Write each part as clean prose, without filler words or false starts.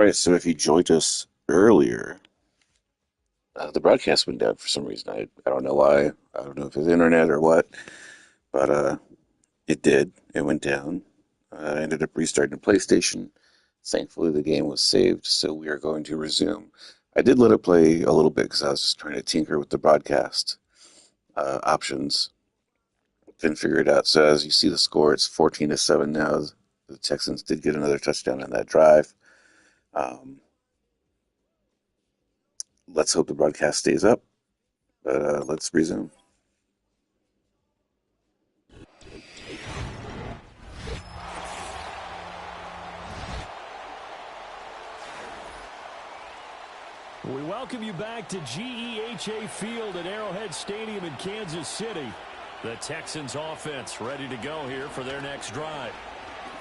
Right, so if you joined us earlier, the broadcast went down for some reason. I don't know why. I don't know if it's internet or what, but it did. It went down. I ended up restarting the PlayStation. Thankfully, the game was saved, so we are going to resume. I did let it play a little bit because I was just trying to tinker with the broadcast options. Didn't figure it out. So as you see the score, it's 14-7 now. The Texans did get another touchdown on that drive. Um, let's hope the broadcast stays up. But let's resume. We welcome you back to GEHA Field at Arrowhead Stadium in Kansas City. The Texans offense ready to go here for their next drive.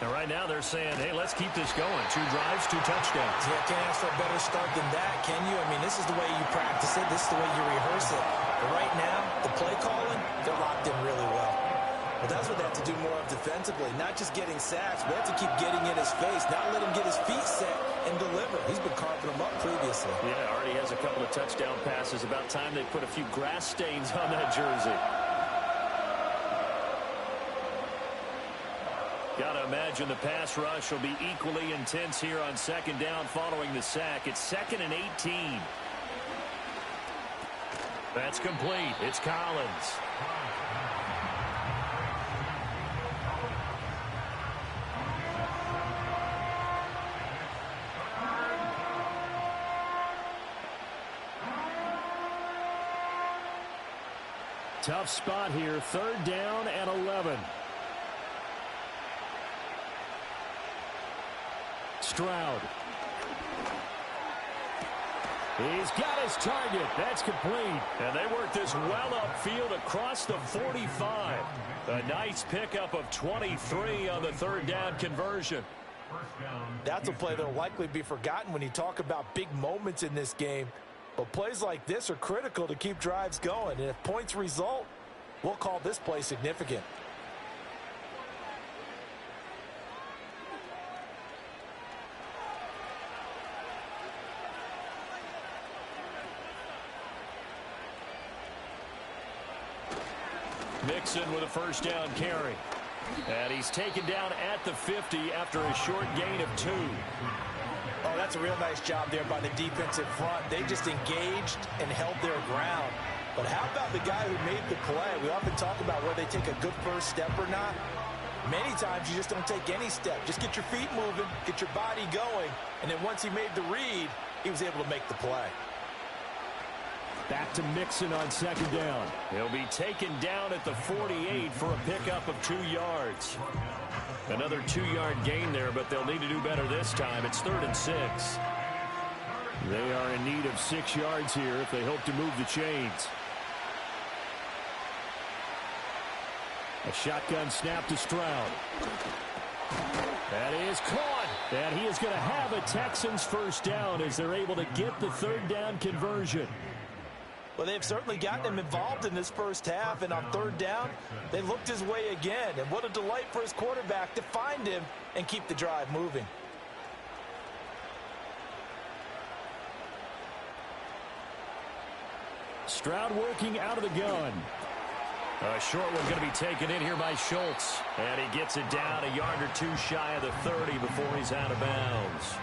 And right now they're saying, hey, let's keep this going. 2 drives, 2 touchdowns. Yeah, can't ask for a better start than that, can you? I mean, this is the way you practice it. This is the way you rehearse it. But right now, the play calling, they're locked in really well. Well, that's what they have to do more of defensively. Not just getting sacks, but they have to keep getting in his face. Not let him get his feet set and deliver. He's been carving them up previously. Yeah, already has a couple of touchdown passes. About time they put a few grass stains on that jersey. Got to imagine the pass rush will be equally intense here on second down following the sack. It's 2nd and 18. That's complete. It's Collins. Tough spot here. 3rd down and 11. Stroud. He's got his target. That's complete. And they work this well upfield across the 45. A nice pickup of 23 on the 3rd down conversion. That's a play that will likely be forgotten when you talk about big moments in this game. But plays like this are critical to keep drives going. And if points result, we'll call this play significant. Mixon with a 1st down carry. And he's taken down at the 50 after a short gain of 2. Oh, that's a real nice job there by the defensive front. They just engaged and held their ground. But how about the guy who made the play? We often talk about whether they take a good first step or not. Many times you just don't take any step. Just get your feet moving, get your body going, and then once he made the read, he was able to make the play. Back to Mixon on 2nd down. He'll be taken down at the 48 for a pickup of 2 yards. Another 2-yard gain there, but they'll need to do better this time. It's 3rd and 6. They are in need of 6 yards here if they hope to move the chains. A shotgun snap to Stroud. That is caught. And he is going to have a Texans 1st down as they're able to get the 3rd down conversion. Well, they've certainly gotten him involved in this first half, and on 3rd down, they looked his way again. And what a delight for his quarterback to find him and keep the drive moving. Stroud working out of the gun. A short one going to be taken in here by Schultz. And he gets it down a yard or 2 shy of the 30 before he's out of bounds.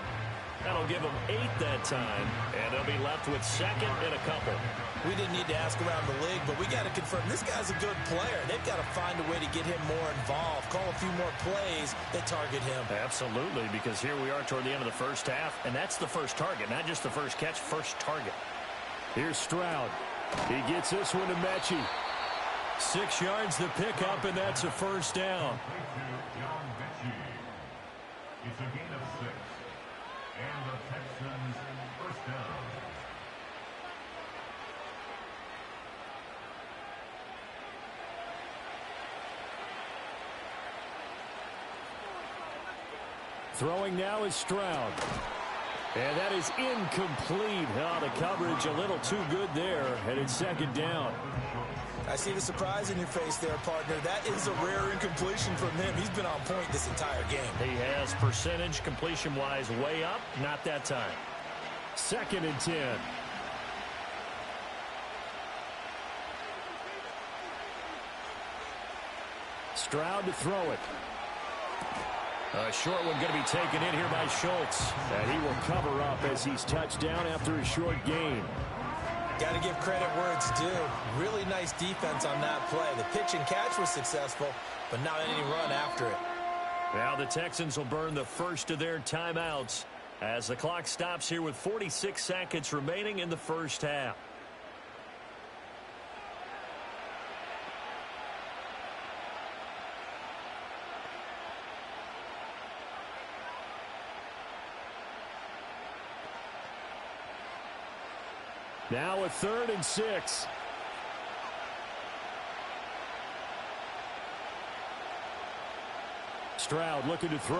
That'll give them 8 that time. And they'll be left with 2nd and a couple. We didn't need to ask around the league, but we got to confirm this guy's a good player. They've got to find a way to get him more involved, call a few more plays that target him. Absolutely, because here we are toward the end of the first half, and that's the first target, not just the first catch, first target. Here's Stroud. He gets this one to Mechie. 6 yards the pickup, and that's a 1st down. It's a gain of 6, and the Texans 1st down. Throwing now is Stroud. And that is incomplete. Oh, the coverage a little too good there, and it's second down. I see the surprise in your face there, partner. That is a rare incompletion from him. He's been on point this entire game. He has percentage completion-wise way up. Not that time. 2nd and 10. Stroud to throw it. A short one going to be taken in here by Schultz. And he will cover up as he's touched down after a short gain. Got to give credit where it's due. Really nice defense on that play. The pitch and catch was successful, but not any run after it. Now the Texans will burn the first of their timeouts as the clock stops here with 46 seconds remaining in the first half. Now a 3rd and 6. Stroud looking to throw.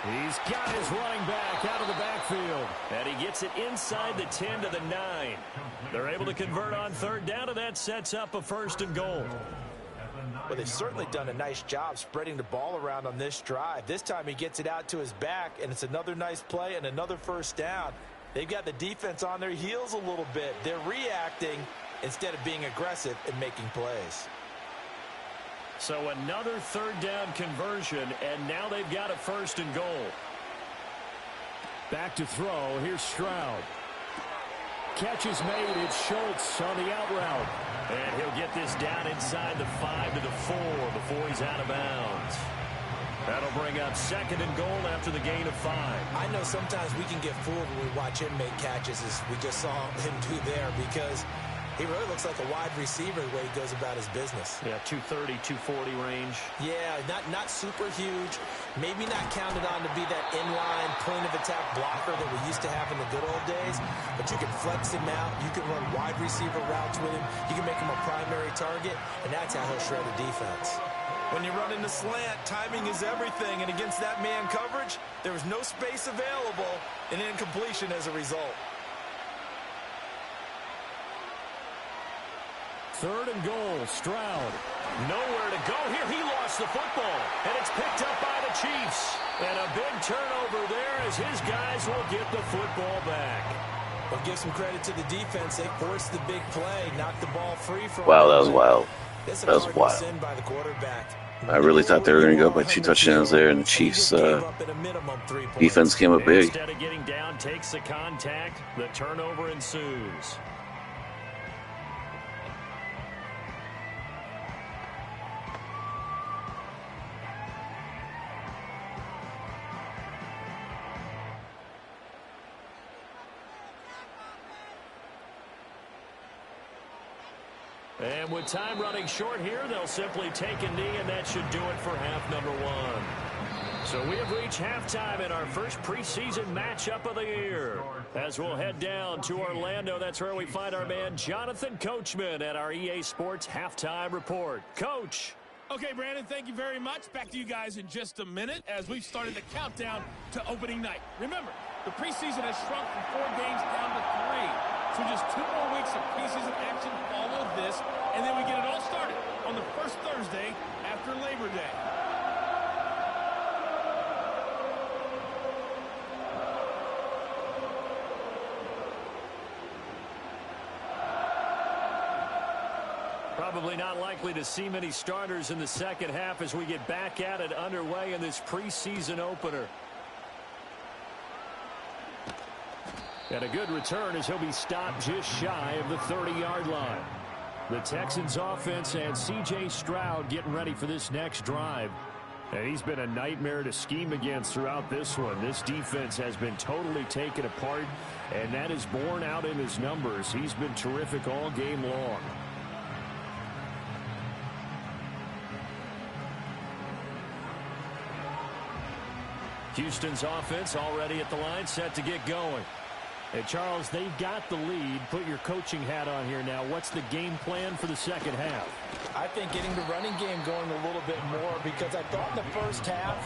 He's got his running back out of the backfield. And he gets it inside the 10 to the 9. They're able to convert on 3rd down, and that sets up a 1st and goal. Well, they've certainly done a nice job spreading the ball around on this drive. This time he gets it out to his back, and it's another nice play and another 1st down. They've got the defense on their heels a little bit. They're reacting instead of being aggressive and making plays. So another 3rd down conversion, and now they've got a 1st and goal. Back to throw. Here's Stroud. Catch is made. It's Schultz on the out route. And he'll get this down inside the 5 to the 4 before he's out of bounds. That'll bring up 2nd and goal after the gain of 5. I know sometimes we can get fooled when we watch him make catches, as we just saw him do there, because he really looks like a wide receiver the way he goes about his business. Yeah, 230, 240 range. Yeah, not super huge. Maybe not counted on to be that inline point-of-attack blocker that we used to have in the good old days. But you can flex him out. You can run wide receiver routes with him. You can make him a primary target, and that's how he'll shred a defense. When you run in the slant, timing is everything. And against that man coverage, there was no space available, and incompletion as a result. 3rd and goal, Stroud. Nowhere to go here. He lost the football, and it's picked up by the Chiefs. And a big turnover there as his guys will get the football back. Well, give some credit to the defense. They forced the big play, knocked the ball free from Wow, that was wild. That was wild. By the quarterback. I really thought they were going to go by 2 touchdowns there, and the Chiefs' defense came up big. Instead of getting down, takes the contact. The turnover ensues. And with time running short here, they'll simply take a knee, and that should do it for half number 1. So we have reached halftime in our first preseason matchup of the year. As we'll head down to Orlando, that's where we find our man Jonathan Coachman at our EA Sports Halftime Report. Coach. Okay, Brandon, thank you very much. Back to you guys in just a minute as we've started the countdown to opening night. Remember, the preseason has shrunk from 4 games down to 3. So just 2 more weeks of preseason action follow this, and then we get it all started on the first Thursday after Labor Day. Probably not likely to see many starters in the second half as we get back at it underway in this preseason opener. And a good return as he'll be stopped just shy of the 30-yard line. The Texans offense and C.J. Stroud getting ready for this next drive. And he's been a nightmare to scheme against throughout this one. This defense has been totally taken apart, and that is borne out in his numbers. He's been terrific all game long. Houston's offense already at the line, set to get going. Hey, Charles, they've got the lead. Put your coaching hat on here now. What's the game plan for the second half? I think getting the running game going a little bit more, because I thought in the first half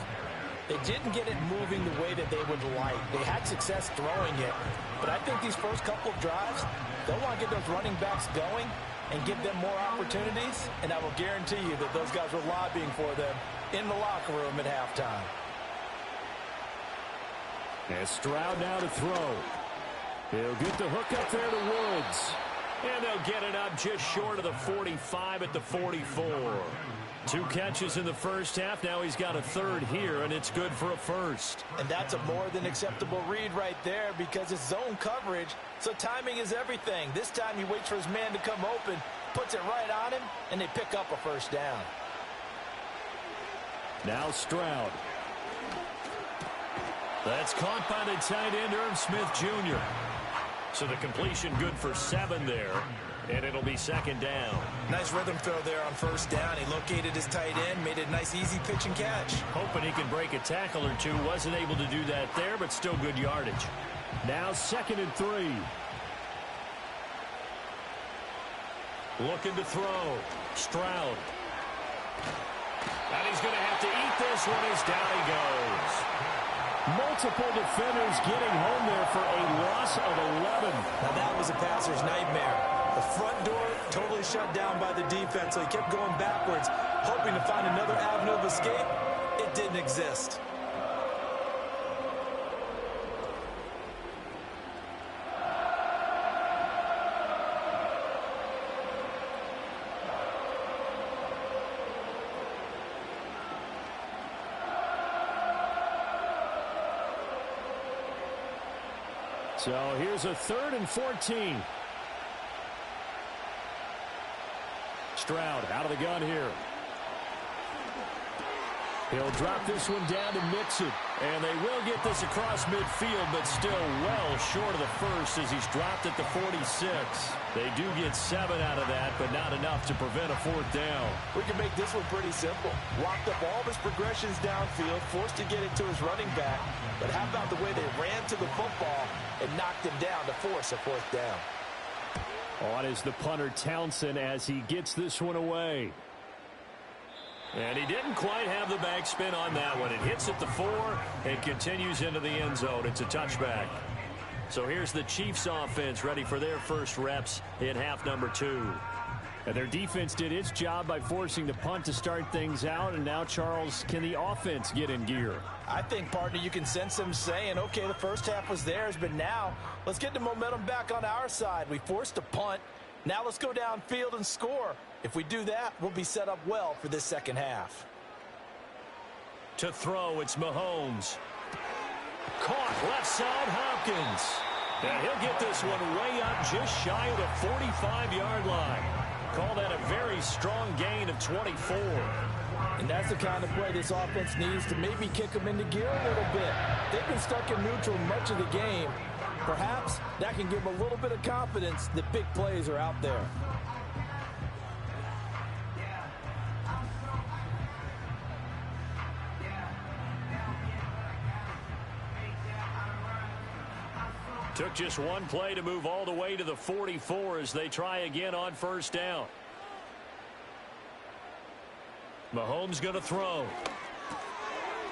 They didn't get it moving the way that they would like. They had success throwing it, but I think these first couple of drives, they'll want to get those running backs going and give them more opportunities, and I will guarantee you that those guys were lobbying for them in the locker room at halftime. And Stroud now to throw. He'll get the hook up there to Woods. And they'll get it up just short of the 45 at the 44. 2 catches in the first half. Now he's got a third here, and it's good for a first. And that's a more than acceptable read right there because it's zone coverage, so timing is everything. This time he waits for his man to come open, puts it right on him, and they pick up a first down. Now Stroud. That's caught by the tight end, Irv Smith Jr. So the completion good for 7 there, and it'll be second down. Nice rhythm throw there on first down. He located his tight end, made it a nice easy pitch and catch. Hoping he can break a tackle or two. Wasn't able to do that there, but still good yardage. Now 2nd and 3. Looking to throw. Stroud. And he's going to have to eat this one as down he goes. Multiple defenders getting home there for a loss of 11. Now that was a passer's nightmare. The front door totally shut down by the defense, so he kept going backwards, hoping to find another avenue of escape. It didn't exist. So here's a 3rd and 14. Stroud out of the gun here. He'll drop this one down to Mixon. And they will get this across midfield, but still well short of the first as he's dropped at the 46. They do get 7 out of that, but not enough to prevent a 4th down. We can make this one pretty simple. Locked up all of his progressions downfield, forced to get it to his running back. But how about the way they ran to the football and knocked him down to force a 4th down? On is the punter Townsend as he gets this one away. And he didn't quite have the backspin on that one. It hits at the 4 and continues into the end zone. It's a touchback. So here's the Chiefs offense ready for their first reps in half number 2. And their defense did its job by forcing the punt to start things out. And now, Charles, can the offense get in gear? I think, partner, you can sense them saying, okay, the first half was theirs, but now let's get the momentum back on our side. We forced a punt. Now let's go downfield and score. If we do that, we'll be set up well for this second half. To throw, it's Mahomes. Caught left side, Hopkins. And he'll get this one way up just shy of the 45-yard line. Call that a very strong gain of 24. And that's the kind of play this offense needs to maybe kick them into gear a little bit. They've been stuck in neutral much of the game. Perhaps that can give them a little bit of confidence that big plays are out there. Took just one play to move all the way to the 44 as they try again on first down. Mahomes going to throw.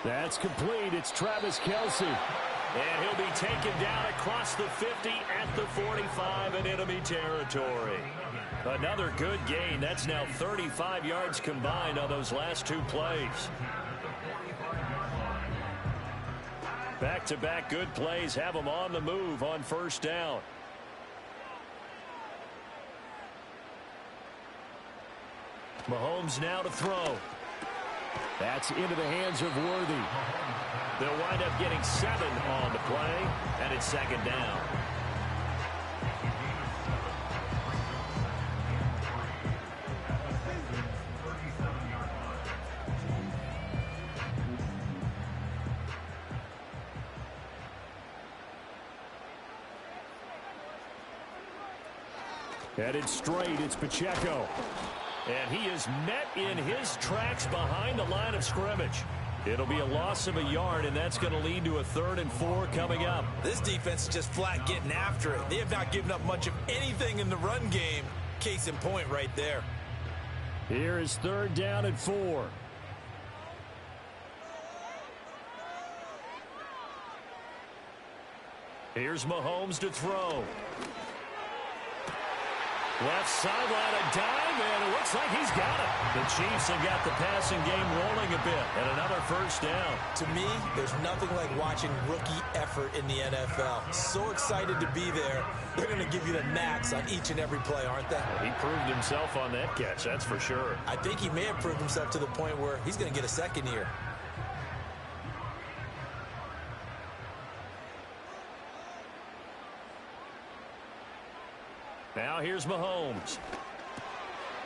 That's complete. It's Travis Kelce. And he'll be taken down across the 50 at the 45 in enemy territory. Another good gain. That's now 35 yards combined on those last 2 plays. Back-to-back good plays have them on the move on first down. Mahomes now to throw. That's into the hands of Worthy. They'll wind up getting 7 on the play, and it's second down. Headed straight, it's Pacheco. And he is met in his tracks behind the line of scrimmage. It'll be a loss of a yard, and that's going to lead to a 3rd and 4 coming up. This defense is just flat getting after it. They have not given up much of anything in the run game. Case in point right there. Here is 3rd down and 4. Here's Mahomes to throw. Left sideline, a dive, and it looks like he's got it. The Chiefs have got the passing game rolling a bit, and another first down. To me, there's nothing like watching rookie effort in the NFL. So excited to be there. They're going to give you the max on each and every play, aren't they? He proved himself on that catch, that's for sure. I think he may have proved himself to the point where he's going to get a second year. Now here's Mahomes.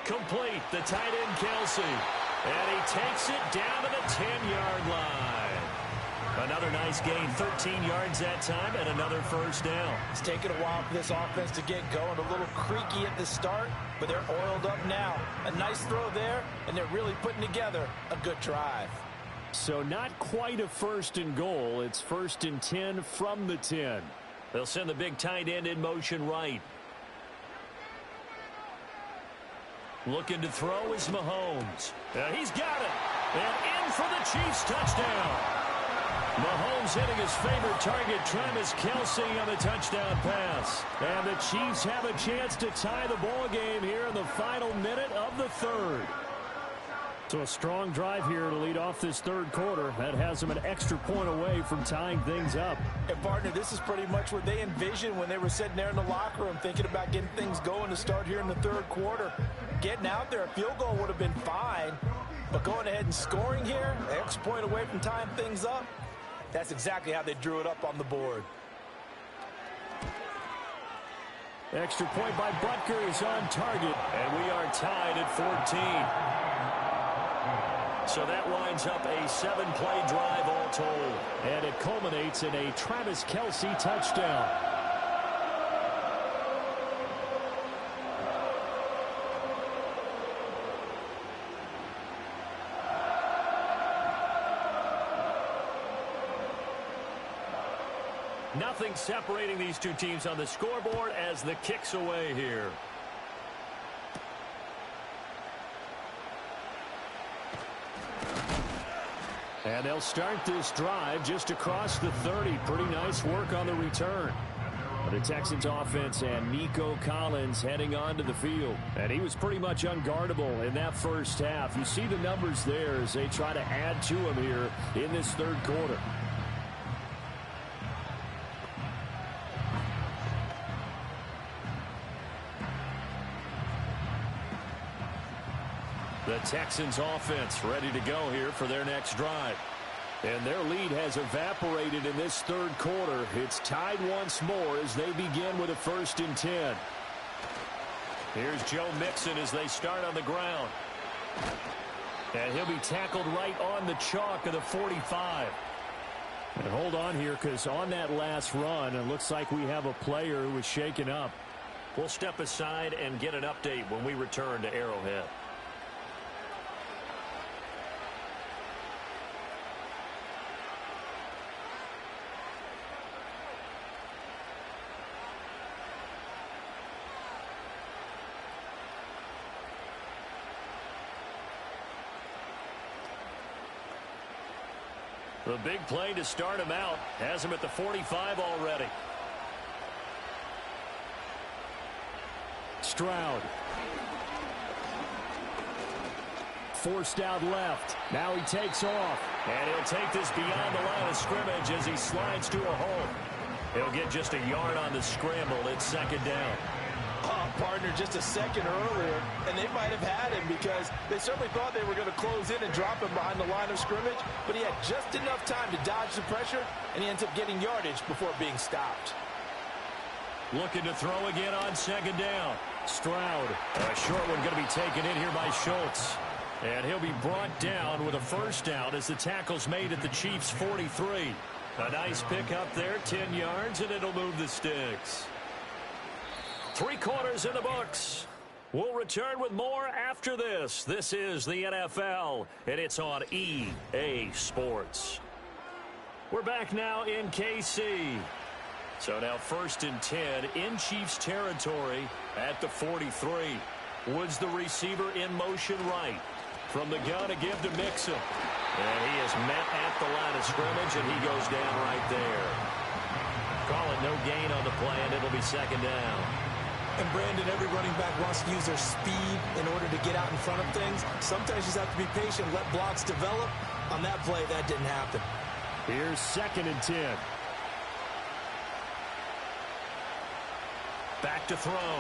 Complete, the tight end Kelsey. And he takes it down to the 10-yard line. Another nice gain, 13 yards that time, and another first down. It's taken a while for this offense to get going. A little creaky at the start, but they're oiled up now. A nice throw there, and they're really putting together a good drive. So not quite a first and goal. It's first and 10 from the 10. They'll send the big tight end in motion right. Looking to throw is Mahomes. He's got it. And in for the Chiefs touchdown. Mahomes hitting his favorite target, Travis Kelsey, on the touchdown pass. And the Chiefs have a chance to tie the ball game here in the final minute of the third. So a strong drive here to lead off this third quarter. That has them an extra point away from tying things up. And, partner, this is pretty much what they envisioned when they were sitting there in the locker room thinking about getting things going to start here in the third quarter. Getting out there, a field goal would have been fine. But going ahead and scoring here, an extra point away from tying things up, that's exactly how they drew it up on the board. Extra point by Butker is on target. And we are tied at 14. So that winds up a 7-play drive all told. And it culminates in a Travis Kelsey touchdown. Nothing separating these two teams on the scoreboard as the kick's away here. And they'll start this drive just across the 30. Pretty nice work on the return. The Texans offense and Nico Collins heading onto the field. And he was pretty much unguardable in that first half. You see the numbers there as they try to add to him here in this third quarter. The Texans offense ready to go here for their next drive. And their lead has evaporated in this third quarter. It's tied once more as they begin with a first and 10. Here's Joe Mixon as they start on the ground. And he'll be tackled right on the chalk of the 45. And hold on here, because on that last run, it looks like we have a player who was shaken up. We'll step aside and get an update when we return to Arrowhead. The big play to start him out has him at the 45 already. Stroud. Forced out left. Now he takes off. And he'll take this beyond the line of scrimmage as he slides to a hole. He'll get just a yard on the scramble. It's second down. Partner, just a second earlier, and they might have had him because they certainly thought they were going to close in and drop him behind the line of scrimmage, but he had just enough time to dodge the pressure, and he ends up getting yardage before being stopped. Looking to throw again on second down. Stroud. A short one going to be taken in here by Schultz. And he'll be brought down with a first down as the tackle's made at the Chiefs' 43. A nice pick up there, 10 yards, and it'll move the sticks. 3 quarters in the books. We'll return with more after this. This is the NFL, and it's on EA Sports. We're back now in KC. So now first and 10 in Chiefs territory at the 43. Woods the receiver in motion right. From the gun to give to Mixon. And he is met at the line of scrimmage, and he goes down right there. Calling No gain on the play, and it'll be second down. And Brandon, every running back wants to use their speed in order to get out in front of things. Sometimes you just have to be patient, let blocks develop. On that play, that didn't happen. Here's 2nd and 10. Back to throw.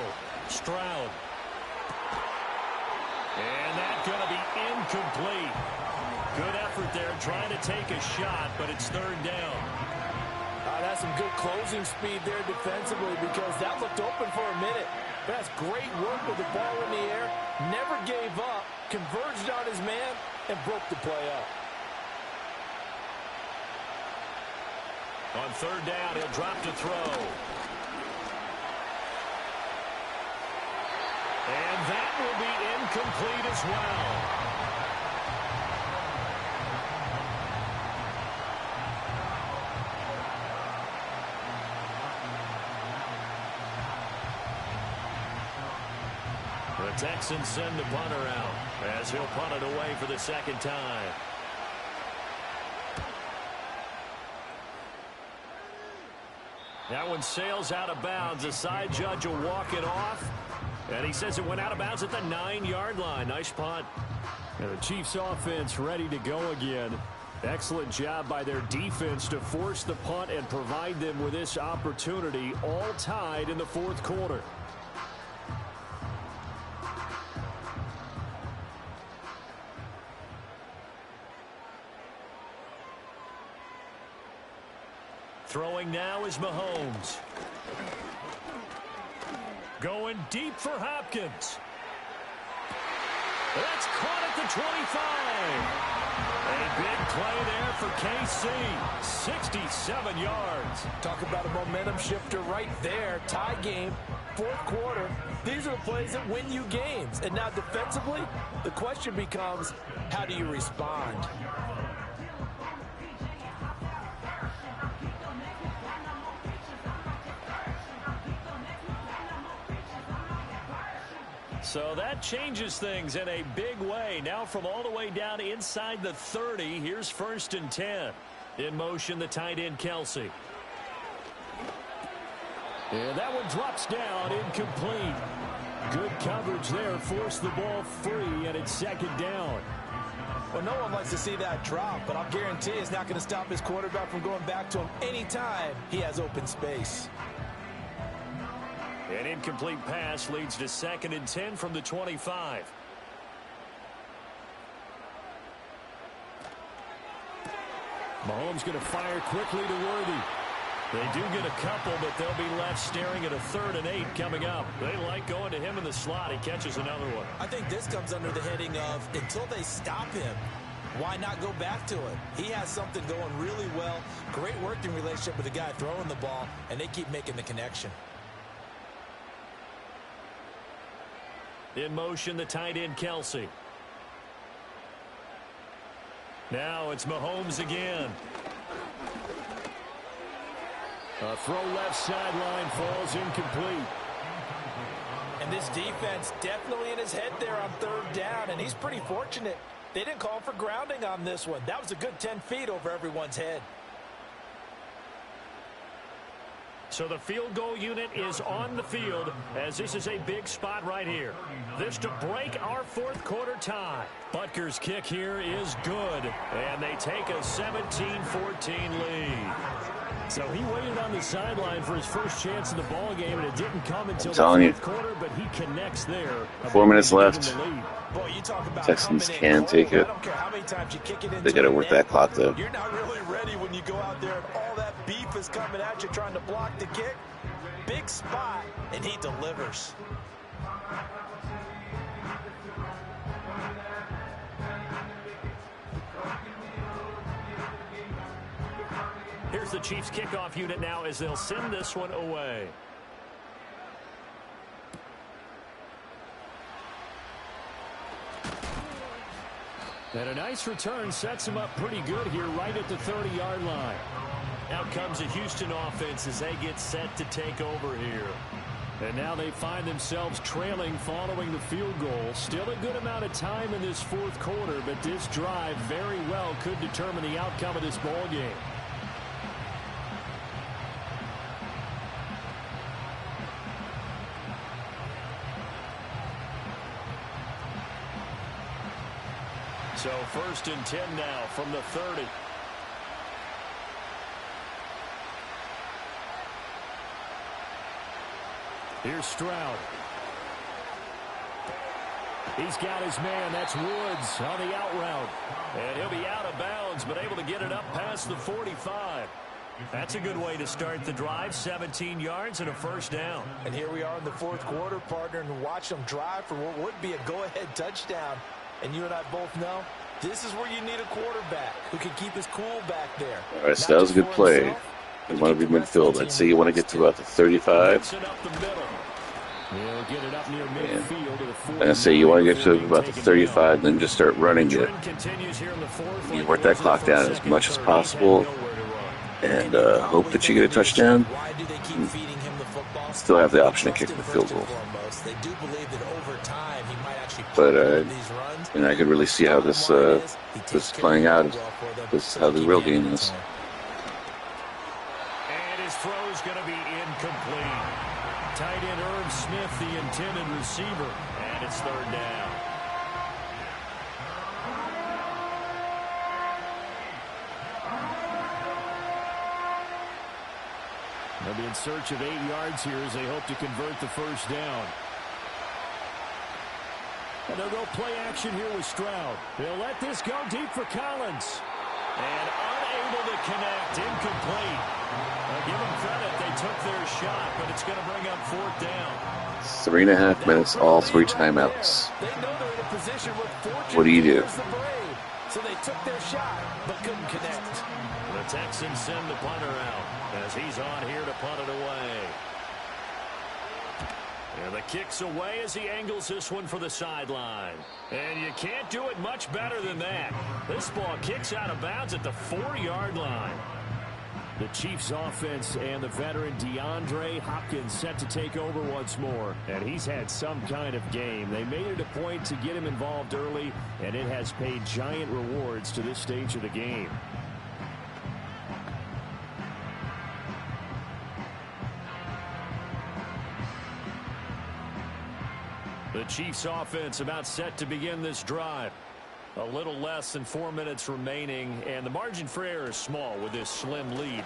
Stroud. And that's going to be incomplete. Good effort there trying to take a shot, but it's 3rd down. That's some good closing speed there defensively because that looked open for a minute. But that's great work with the ball in the air. Never gave up, converged on his man, and broke the play up. On 3rd down, he'll drop to throw. And that will be incomplete as well. The Texans send the punter out as he'll punt it away for the 2nd time. That one sails out of bounds. The side judge will walk it off. And he says it went out of bounds at the 9-yard line. Nice punt. And the Chiefs offense ready to go again. Excellent job by their defense to force the punt and provide them with this opportunity, all tied in the 4th quarter. Throwing now is Mahomes. Going deep for Hopkins. That's caught at the 25. A big play there for KC. 67 yards. Talk about a momentum shifter right there. Tie game, 4th quarter. These are the plays that win you games. And now defensively, the question becomes, how do you respond? So that changes things in a big way. Now from all the way down inside the 30, here's 1st and 10. In motion, the tight end, Kelsey. And that one drops down, incomplete. Good coverage there, forced the ball free, and it's 2nd down. Well, no one likes to see that drop, but I'll guarantee it's not going to stop his quarterback from going back to him anytime he has open space. An incomplete pass leads to 2nd and 10 from the 25. Mahomes going to fire quickly to Worthy. They do get a couple, but they'll be left staring at a 3rd and 8 coming up. They like going to him in the slot. He catches another one. I think this comes under the heading of until they stop him, why not go back to it? He has something going really well. Great working relationship with the guy throwing the ball, and they keep making the connection. In motion, the tight end, Kelsey. Now it's Mahomes again. A throw left sideline falls incomplete. And this defense definitely in his head there on 3rd down, and he's pretty fortunate. They didn't call for grounding on this one. That was a good 10 feet over everyone's head. So the field goal unit is on the field as this is a big spot right here. This to break our 4th quarter tie. Butker's kick here is good, and they take a 17-14 lead. So he waited on the sideline for his first chance in the ball game, and it didn't come until the 4th quarter, but he connects there. 4 minutes left. Boy, you talk about Texans can take it. I don't care how many times you kick it into They got to work that clock, though. You're not really ready when you go out there and all that beef is coming at you trying to block the kick. Big spot, and he delivers. Here's the Chiefs kickoff unit now as they'll send this one away. And a nice return sets him up pretty good here right at the 30-yard line. Out comes the Houston offense as they get set to take over here. And now they find themselves trailing following the field goal. Still a good amount of time in this 4th quarter, but this drive very well could determine the outcome of this ball game. So 1st and 10 now from the 30. Here's Stroud. He's got his man. That's Woods on the out route. And he'll be out of bounds, but able to get it up past the 45. That's a good way to start the drive. 17 yards and a 1st down. And here we are in the 4th quarter, partner, and watch them drive for what would be a go-ahead touchdown. And you and I both know this is where you need a quarterback who can keep his cool back there. All right, so that was a good play. You want to be midfield. I'd say you want to get to about the 35. He'll get it up near midfield to the 40. I say you want to get to about the 35, then just start running it. You work that clock down as much as possible, and hope that you get a touchdown. Still have the option to kick the field goal. But I could really see how this is playing out. This is how the real game is. And his throw is going to be incomplete. Tight end Irv Smith, the intended receiver, and it's 3rd down. They'll be in search of 8 yards here as they hope to convert the 1st down. And they'll go play action here with Stroud. They'll let this go deep for Collins. And unable to connect, incomplete. Give them credit, they took their shot, but it's going to bring up 4th down. 3.5 minutes, all 3 timeouts. What do you do? So they took their shot, but couldn't connect. The Texans send the punter out as he's on here to punt it away. And the kick's away as he angles this one for the sideline. And you can't do it much better than that. This ball kicks out of bounds at the 4-yard line. The Chiefs offense and the veteran DeAndre Hopkins set to take over once more. And he's had some kind of game. They made it a point to get him involved early, and it has paid giant rewards to this stage of the game. The Chiefs offense about set to begin this drive. A little less than 4 minutes remaining, and the margin for error is small with this slim lead.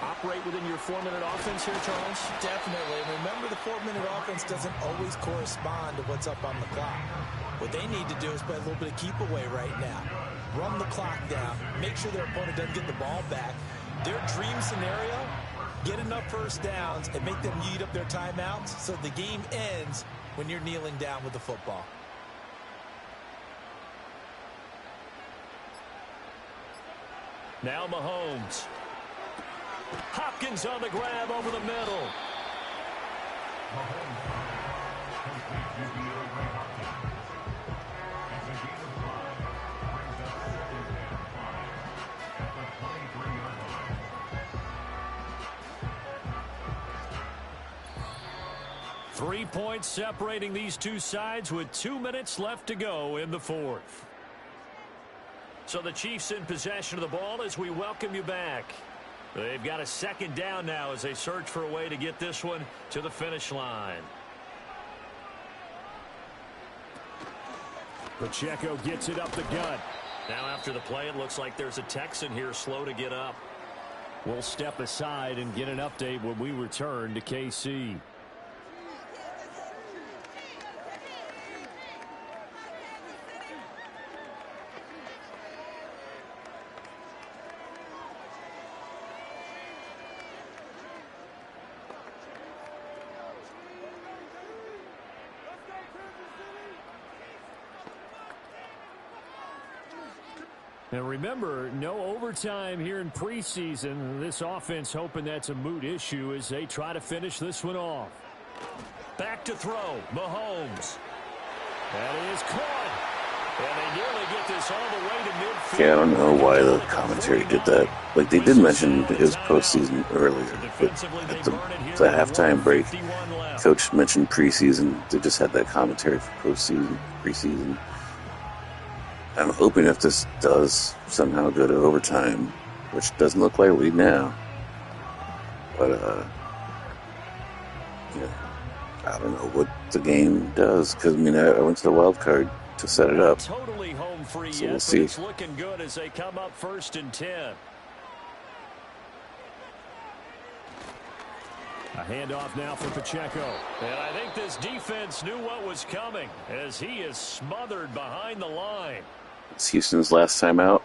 Operate within your 4-minute offense here, Charles? Definitely. And remember, the 4-minute offense doesn't always correspond to what's up on the clock. What they need to do is play a little bit of keep away right now. Run the clock down. Make sure their opponent doesn't get the ball back. Their dream scenario, get enough 1st downs and make them eat up their timeouts so the game ends when you're kneeling down with the football. Now Mahomes. Hopkins on the grab over the middle. 3 points separating these two sides with 2 minutes left to go in the 4th. So the Chiefs in possession of the ball as we welcome you back. They've got a 2nd down now as they search for a way to get this one to the finish line. Pacheco gets it up the gut. Now after the play, it looks like there's a Texan here slow to get up. We'll step aside and get an update when we return to KC. And remember, no overtime here in preseason. This offense hoping that's a moot issue as they try to finish this one off. Back to throw, Mahomes. That is caught. And they nearly get this all the way to midfield. Yeah, I don't know why the commentary did that. Like, they did mention his postseason earlier, but at the halftime break, Coach mentioned preseason. They just had that commentary for preseason. I'm hoping if this does somehow go to overtime, which doesn't look likely now, but yeah, I don't know what the game does, because I mean I went to the wild card to set it up. Totally home free So we'll yet, but see. it's looking good as they come up 1st and 10. A handoff now for Pacheco. And I think this defense knew what was coming as he is smothered behind the line. It's Houston's last time out.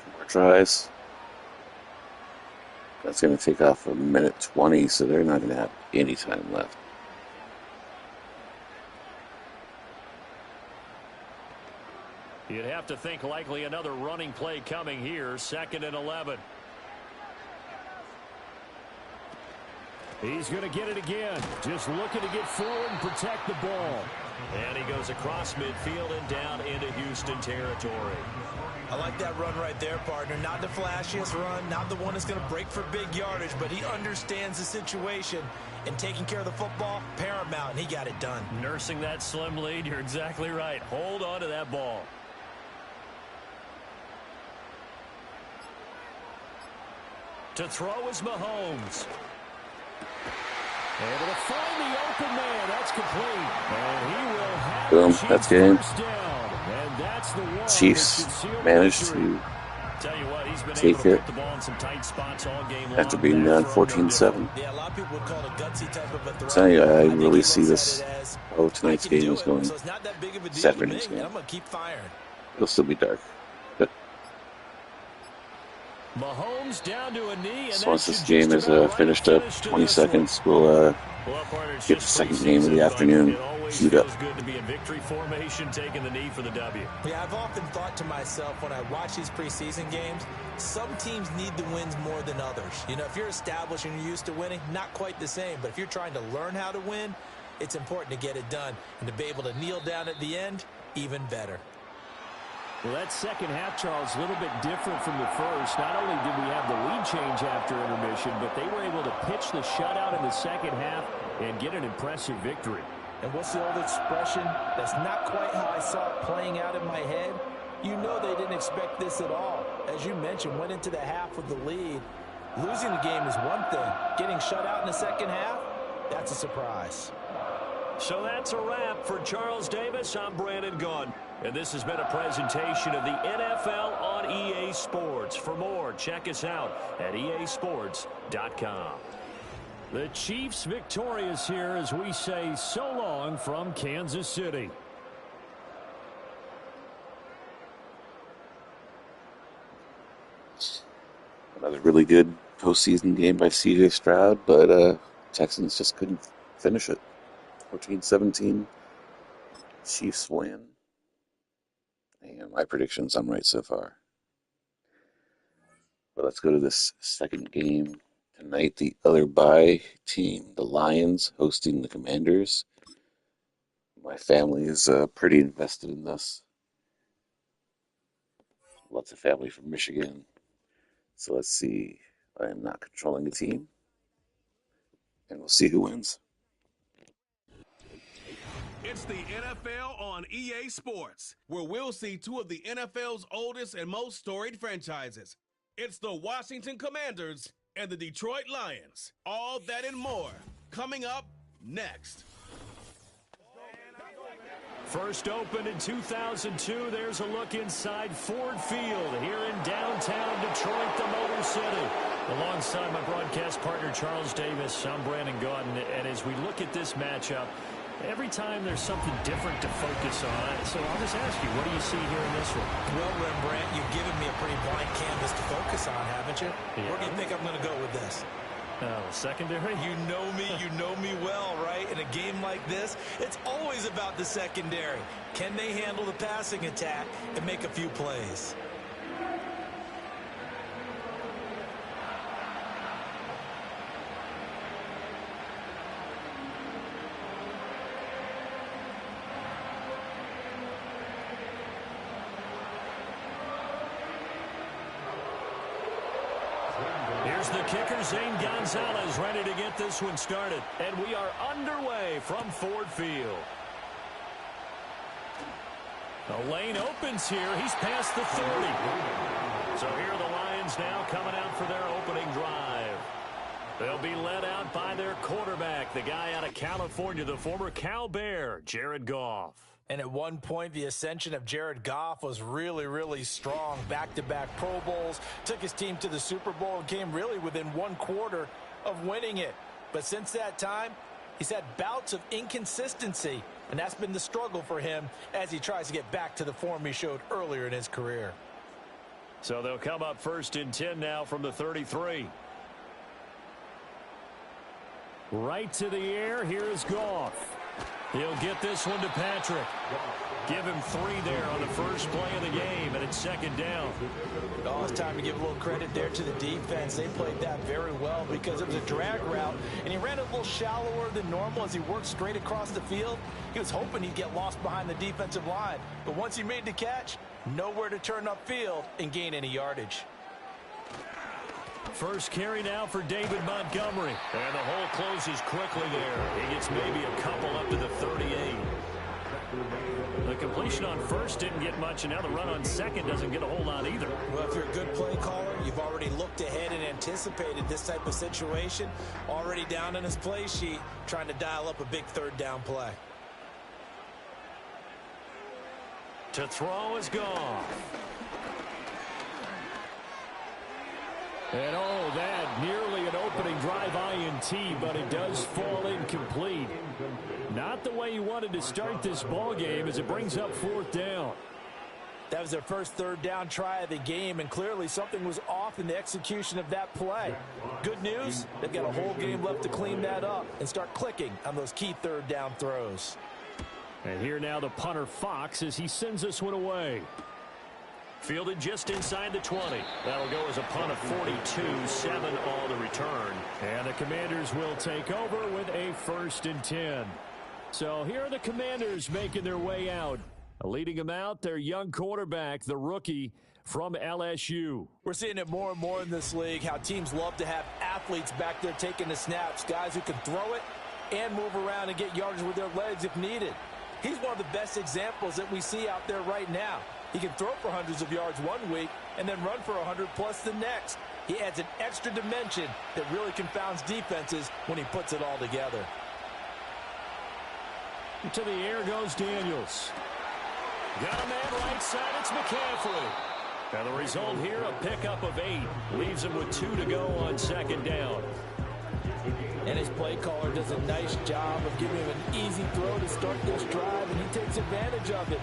2 more tries. That's going to take off a minute 20, so they're not going to have any time left. You'd have to think likely another running play coming here. 2nd and 11. He's going to get it again. Just looking to get forward and protect the ball. And he goes across midfield and down into Houston territory. I like that run right there, partner. Not the flashiest run, not the one that's going to break for big yardage, but he understands the situation, and taking care of the football, paramount, and he got it done. Nursing that slim lead, you're exactly right. Hold on to that ball. To throw is Mahomes. Able to find the open man. That's complete. And he will have Boom, that's game. first down. And that's the one Chiefs managed to Tell you what, he's been take able to it put the ball in some tight spots all game long. after being down 14-7. Yeah, a lot of people would call it a gutsy type of a throw. So I think really he see looks this. at it as, Oh, tonight's I can game do is it, going. so it's not that big of a deal This to afternoon's me, and game. I'm going to keep firing. It'll still be dark. But Mahomes down to a knee. And so once that this should game just is about finished right up, finish to 20 this one. seconds, we'll Well, partner, it's get the just second game of the preseason, but afternoon it always queued up. feels good to be in victory formation, taking the knee for the W. Yeah, I've often thought to myself when I watch these preseason games, some teams need the wins more than others. You know, if you're established and you're used to winning, not quite the same. But if you're trying to learn how to win, it's important to get it done. And to be able to kneel down at the end, even better. Well, that second half, Charles, a little bit different from the first. Not only did we have the lead change after intermission, but they were able to pitch the shutout in the second half and get an impressive victory. And what's the old expression? That's not quite how I saw it playing out in my head. You know they didn't expect this at all. As you mentioned, went into the half with the lead. Losing the game is one thing. Getting shut out in the second half, that's a surprise. So that's a wrap for Charles Davis. I'm Brandon Gaudin. And this has been a presentation of the NFL on EA Sports. For more, check us out at easports.com. The Chiefs victorious here as we say so long from Kansas City. Another really good postseason game by C.J. Stroud, but Texans just couldn't finish it. 14-17, Chiefs win. And my predictions, I'm right so far. But let's go to this second game tonight. The other bye team, the Lions, hosting the Commanders. My family is pretty invested in this. Lots of family from Michigan. So let's see. I am not controlling the team. And we'll see who wins. It's the NFL on EA Sports, where we'll see two of the NFL's oldest and most storied franchises. It's the Washington Commanders and the Detroit Lions. All that and more coming up next. First opened in 2002, there's a look inside Ford Field here in downtown Detroit, the Motor City. Alongside my broadcast partner, Charles Davis, I'm Brandon Gaudin. And as we look at this matchup, every time there's something different to focus on. So I'll just ask you, what do you see here in this one? Well, Rembrandt, you've given me a pretty blank canvas to focus on, haven't you? Yeah. Where do you think I'm going to go with this? Secondary? You know me well, right? In a game like this, it's always about the secondary. Can they handle the passing attack and make a few plays? Here's the kicker, Zane Gonzalez, ready to get this one started. And we are underway from Ford Field. The lane opens here. He's past the 30. So here are the Lions now coming out for their opening drive. They'll be led out by their quarterback, the guy out of California, the former Cal Bear, Jared Goff. And at one point, the ascension of Jared Goff was really, really strong. Back-to-back Pro Bowls, took his team to the Super Bowl and came really within one quarter of winning it. But since that time, he's had bouts of inconsistency, and that's been the struggle for him as he tries to get back to the form he showed earlier in his career. So they'll come up 1st and 10 now from the 33. Right to the air. Here is Goff. He'll get this one to Patrick. Give him 3 there on the first play of the game, and it's 2nd down. Oh, it's time to give a little credit there to the defense. They played that very well because it was a drag route, and he ran a little shallower than normal as he worked straight across the field. He was hoping he'd get lost behind the defensive line, but once he made the catch, nowhere to turn upfield and gain any yardage. First carry now for David Montgomery. And the hole closes quickly there. He gets maybe a couple up to the 38. The completion on first didn't get much, and now the run on second doesn't get a whole lot either. Well, if you're a good play caller, you've already looked ahead and anticipated this type of situation. Already down on his play sheet, trying to dial up a big 3rd down play. To throw is gone. And oh, that nearly an opening drive INT, but it does fall incomplete. Not the way you wanted to start this ball game as it brings up 4th down. That was their first 3rd down try of the game, and clearly something was off in the execution of that play. Good news, they've got a whole game left to clean that up and start clicking on those key 3rd down throws. And here now the punter Fox as he sends this one away. Fielded just inside the 20. That'll go as a punt of 42, 7 all to return. And the Commanders will take over with a 1st and 10. So here are the Commanders making their way out. Leading them out, their young quarterback, the rookie from LSU. We're seeing it more and more in this league, how teams love to have athletes back there taking the snaps, guys who can throw it and move around and get yardage with their legs if needed. He's one of the best examples that we see out there right now. He can throw for hundreds of yards one week and then run for 100+ the next. He adds an extra dimension that really confounds defenses when he puts it all together. To the air goes Daniels. Got a man right side, it's McCaffrey. And the result here, a pickup of 8. Leaves him with 2 to go on 2nd down. And his play caller does a nice job of giving him an easy throw to start this drive, and he takes advantage of it.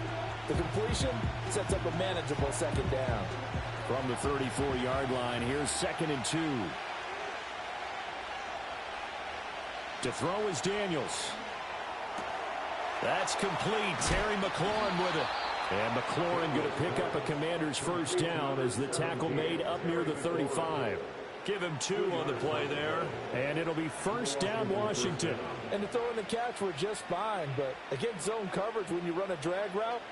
The completion sets up a manageable 2nd down. From the 34-yard line, here's 2nd and 2. To throw is Daniels. That's complete. Terry McLaurin with it. And McLaurin going to pick up a Commander's 1st down as the tackle made up near the 35. Give him 2 on the play there. And it'll be 1st down Washington. And the throw and the catch were just fine, but against zone coverage when you run a drag route,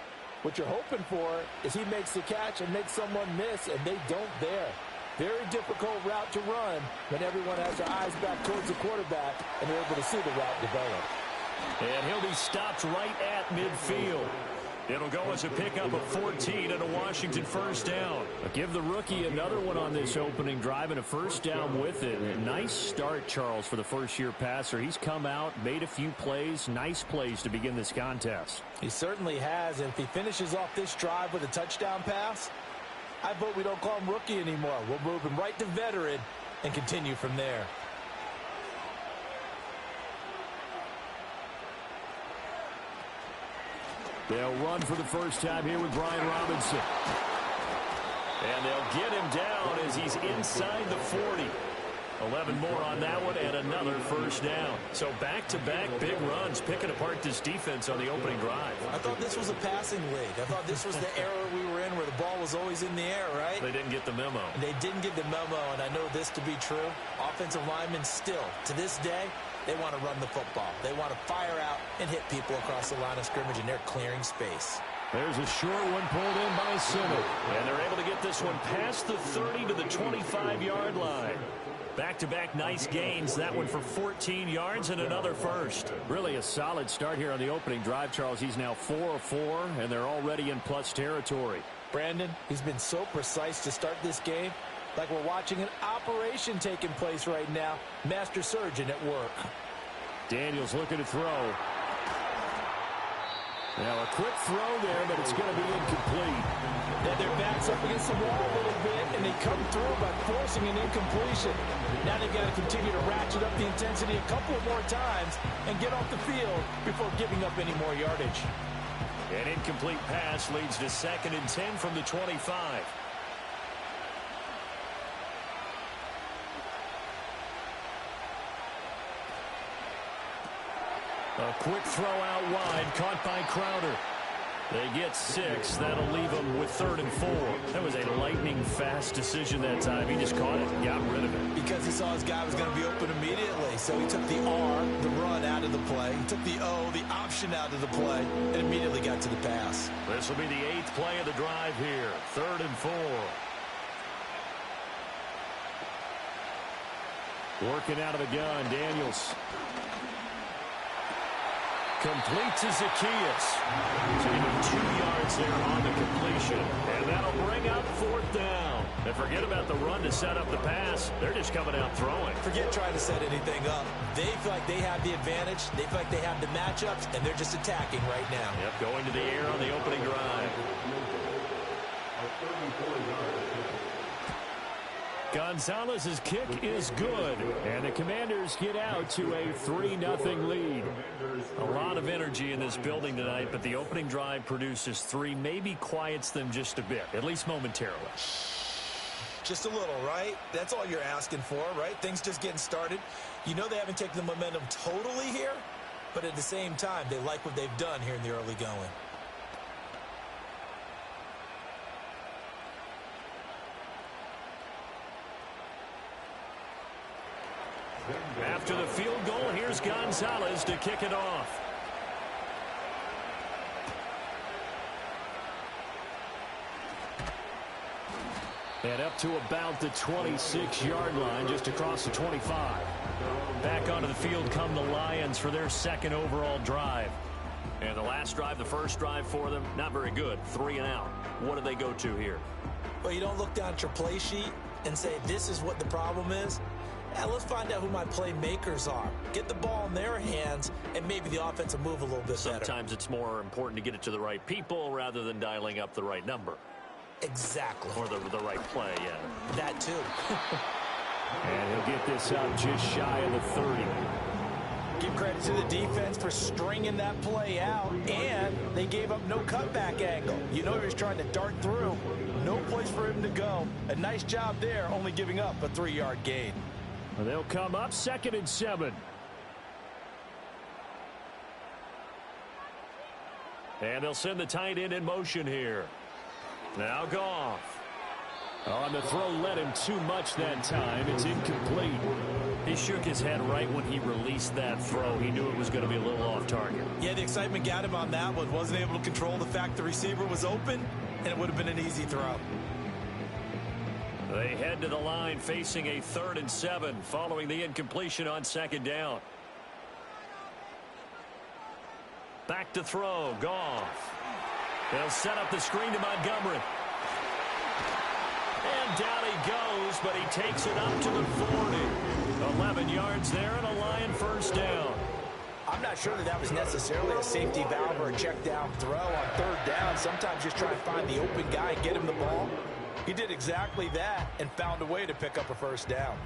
what you're hoping for is he makes the catch and makes someone miss, and they don't there. Very difficult route to run when everyone has their eyes back towards the quarterback and they're able to see the route develop. And he'll be stopped right at midfield. It'll go as a pickup of 14 and a Washington 1st down. Give the rookie another one on this opening drive and a 1st down with it. A nice start, Charles, for the first-year passer. He's come out, made a few plays, nice plays to begin this contest. He certainly has, and if he finishes off this drive with a touchdown pass, I vote we don't call him rookie anymore. We'll move him right to veteran and continue from there. They'll run for the first time here with Brian Robinson. And they'll get him down as he's inside the 40. 11 more on that one and another 1st down. So back-to-back big runs, picking apart this defense on the opening drive. I thought this was a passing league. I thought this was the era we were in where the ball was always in the air, right? They didn't get the memo. They didn't get the memo, and I know this to be true. Offensive linemen still, to this day, they want to run the football. They want to fire out and hit people across the line of scrimmage, and they're clearing space. There's a short one pulled in by Simmons. And they're able to get this one past the 30 to the 25-yard line. Back-to-back nice gains. That one for 14 yards and another 1st. Really a solid start here on the opening drive, Charles. He's now 4 of 4, and they're already in plus territory. Brandon, he's been so precise to start this game. Like we're watching an operation taking place right now. Master surgeon at work. Daniels looking to throw. Now a quick throw there, but it's going to be incomplete. Yeah, their back's up against the wall a little bit, and they come through by forcing an incompletion. Now they've got to continue to ratchet up the intensity a couple of more times and get off the field before giving up any more yardage. An incomplete pass leads to 2nd and 10 from the 25. A quick throw out wide, caught by Crowder. They get 6. That'll leave them with 3rd and 4. That was a lightning-fast decision that time. He just caught it and got rid of it. Because he saw his guy was going to be open immediately. So he took the R, the run, out of the play. He took the O, the option, out of the play, and immediately got to the pass. This will be the 8th play of the drive here. 3rd and 4. Working out of the gun, Daniels. Complete to Zacchaeus. So you have 2 yards there on the completion. And that'll bring up 4th down. And forget about the run to set up the pass. They're just coming out throwing. Forget trying to set anything up. They feel like they have the advantage. They feel like they have the matchups, and they're just attacking right now. Yep, going to the air on the opening drive. Gonzalez's kick is good, and the Commanders get out to a 3-0 lead. A lot of energy in this building tonight, but the opening drive produces 3, maybe quiets them just a bit, at least momentarily. Just a little, right? That's all you're asking for, right? Things just getting started. You know they haven't taken the momentum totally here, but at the same time, they like what they've done here in the early going. After the field goal, here's Gonzalez to kick it off. And up to about the 26-yard line, just across the 25. Back onto the field come the Lions for their 2nd overall drive. And the last drive, the first drive for them, not very good. 3 and out. What do they go to here? Well, you don't look down at your play sheet and say, this is what the problem is. Now, let's find out who my playmakers are. Get the ball in their hands, and maybe the offense will move a little bit better. Sometimes it's more important to get it to the right people rather than dialing up the right number. Exactly. Or the right play, yeah. That, too. And he'll get this up just shy of the 30. Give credit to the defense for stringing that play out, and they gave up no cutback angle. You know he was trying to dart through. No place for him to go. A nice job there, only giving up a 3-yard gain. They'll come up 2nd and 7. And they'll send the tight end in motion here. Now Goff. On the throw, led him too much that time. It's incomplete. He shook his head right when he released that throw. He knew it was going to be a little off target. Yeah, the excitement got him on that one. Wasn't able to control the fact the receiver was open, and it would have been an easy throw. They head to the line facing a 3rd and 7 following the incompletion on 2nd down. Back to throw, Goff. They'll set up the screen to Montgomery. And down he goes, but he takes it up to the 40. 11 yards there and a Lion 1st down. I'm not sure that was necessarily a safety valve or a check down throw on 3rd down. Sometimes just try to find the open guy and get him the ball. He did exactly that and found a way to pick up a 1st down.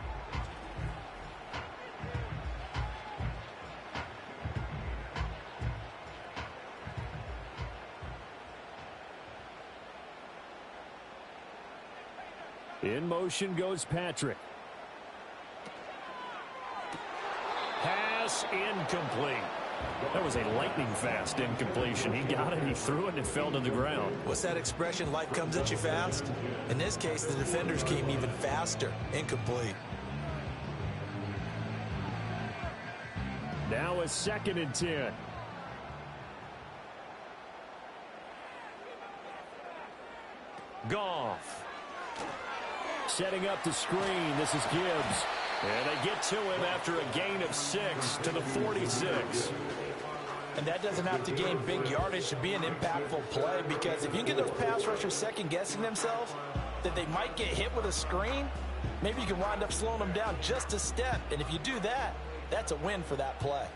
In motion goes Patrick. Pass incomplete. That was a lightning-fast incompletion. He got it, he threw it, and it fell to the ground. What's that expression, life comes at you fast? In this case, the defenders came even faster. Incomplete. Now a 2nd and 10. Goff. Setting up the screen. This is Gibbs. And they get to him after a gain of 6 to the 46. And that doesn't have to gain big yardage to be an impactful play, because if you get those pass rushers second-guessing themselves that they might get hit with a screen, maybe you can wind up slowing them down just a step. And if you do that, that's a win for that play.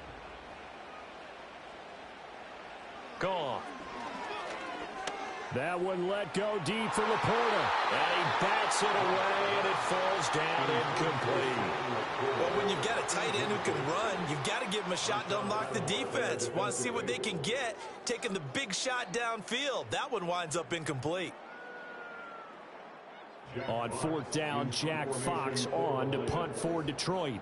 Gone. That one let go deep for Laporta. And he bats it away, and it falls down incomplete. Well, when you've got a tight end who can run, you've got to give him a shot to unlock the defense. Want to see what they can get, taking the big shot downfield. That one winds up incomplete. On fourth down, Jack Fox on to punt for Detroit.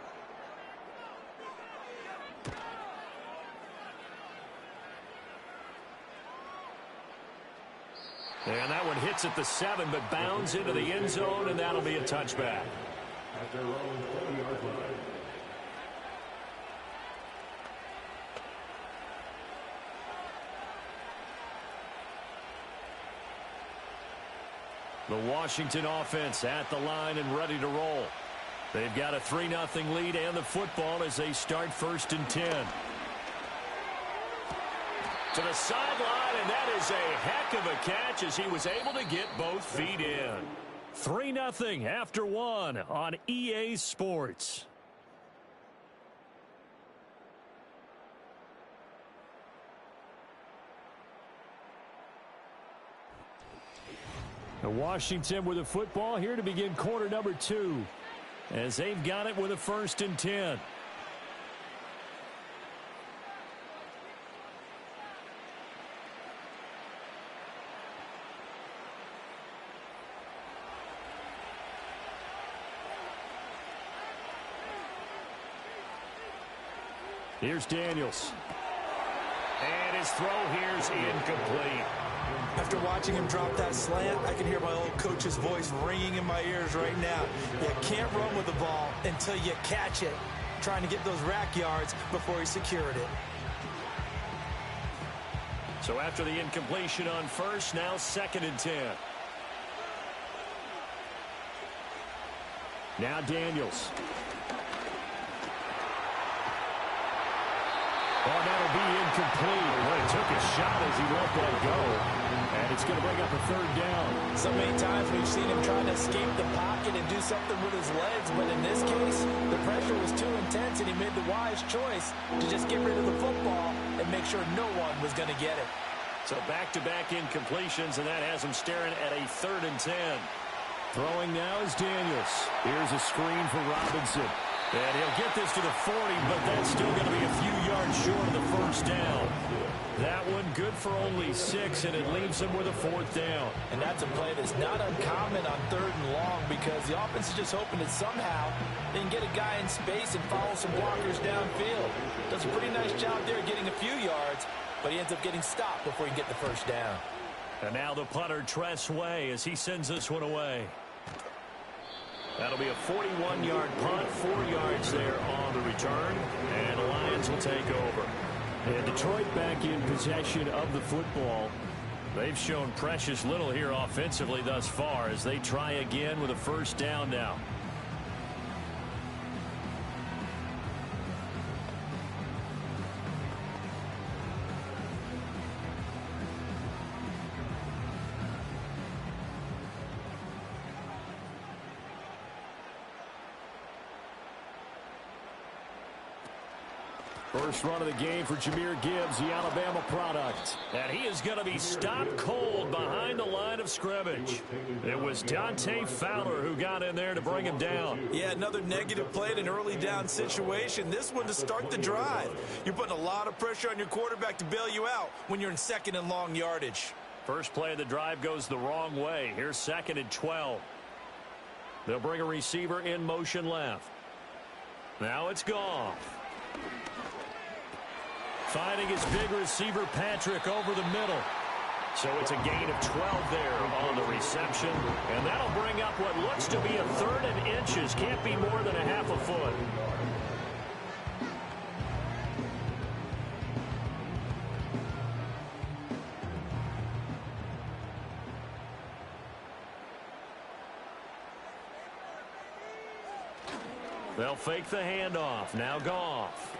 And that one hits at the 7, but bounds into the end zone, and that'll be a touchback. The Washington offense at the line and ready to roll. They've got a 3-0 lead and the football as they start 1st and 10. To the sideline, and that is a heck of a catch as he was able to get both feet in. 3-0 after 1 on EA Sports. Washington with the football here to begin quarter number 2 as they've got it with a 1st and 10. Here's Daniels. And his throw here's incomplete. After watching him drop that slant, I can hear my old coach's voice ringing in my ears right now. You can't run with the ball until you catch it. Trying to get those rack yards before he secured it. So after the incompletion on first, now 2nd and 10. Now Daniels. Oh, that'll be incomplete. Well, he took a shot as he let that go. And it's going to bring up a 3rd down. So many times we've seen him trying to escape the pocket and do something with his legs. But in this case, the pressure was too intense, and he made the wise choice to just get rid of the football and make sure no one was going to get it. So back-to-back incompletions, and that has him staring at a 3rd and 10. Throwing now is Daniels. Here's a screen for Robinson. And he'll get this to the 40, but that's still going to be a few yards short of the 1st down. That one good for only 6, and it leaves him with a 4th down. And that's a play that's not uncommon on 3rd and long because the offense is just hoping that somehow they can get a guy in space and follow some blockers downfield. Does a pretty nice job there getting a few yards, but he ends up getting stopped before he can get the 1st down. And now the punter, Tress Way, as he sends this one away. That'll be a 41-yard punt, 4 yards there on the return, and the Lions will take over. And Detroit back in possession of the football. They've shown precious little here offensively thus far as they try again with a 1st down now. First run of the game for Jahmyr Gibbs, the Alabama product. And he is going to be stopped cold behind the line of scrimmage. It was Dante Fowler who got in there to bring him down. Yeah, another negative play in an early down situation. This one to start the drive. You're putting a lot of pressure on your quarterback to bail you out when you're in 2nd and long yardage. First play of the drive goes the wrong way. Here's 2nd and 12. They'll bring a receiver in motion left. Now it's Goff. Finding his big receiver, Patrick, over the middle. So it's a gain of 12 there on the reception. And that'll bring up what looks to be a 3rd and inches. Can't be more than a half a foot. They'll fake the handoff. Now Goff.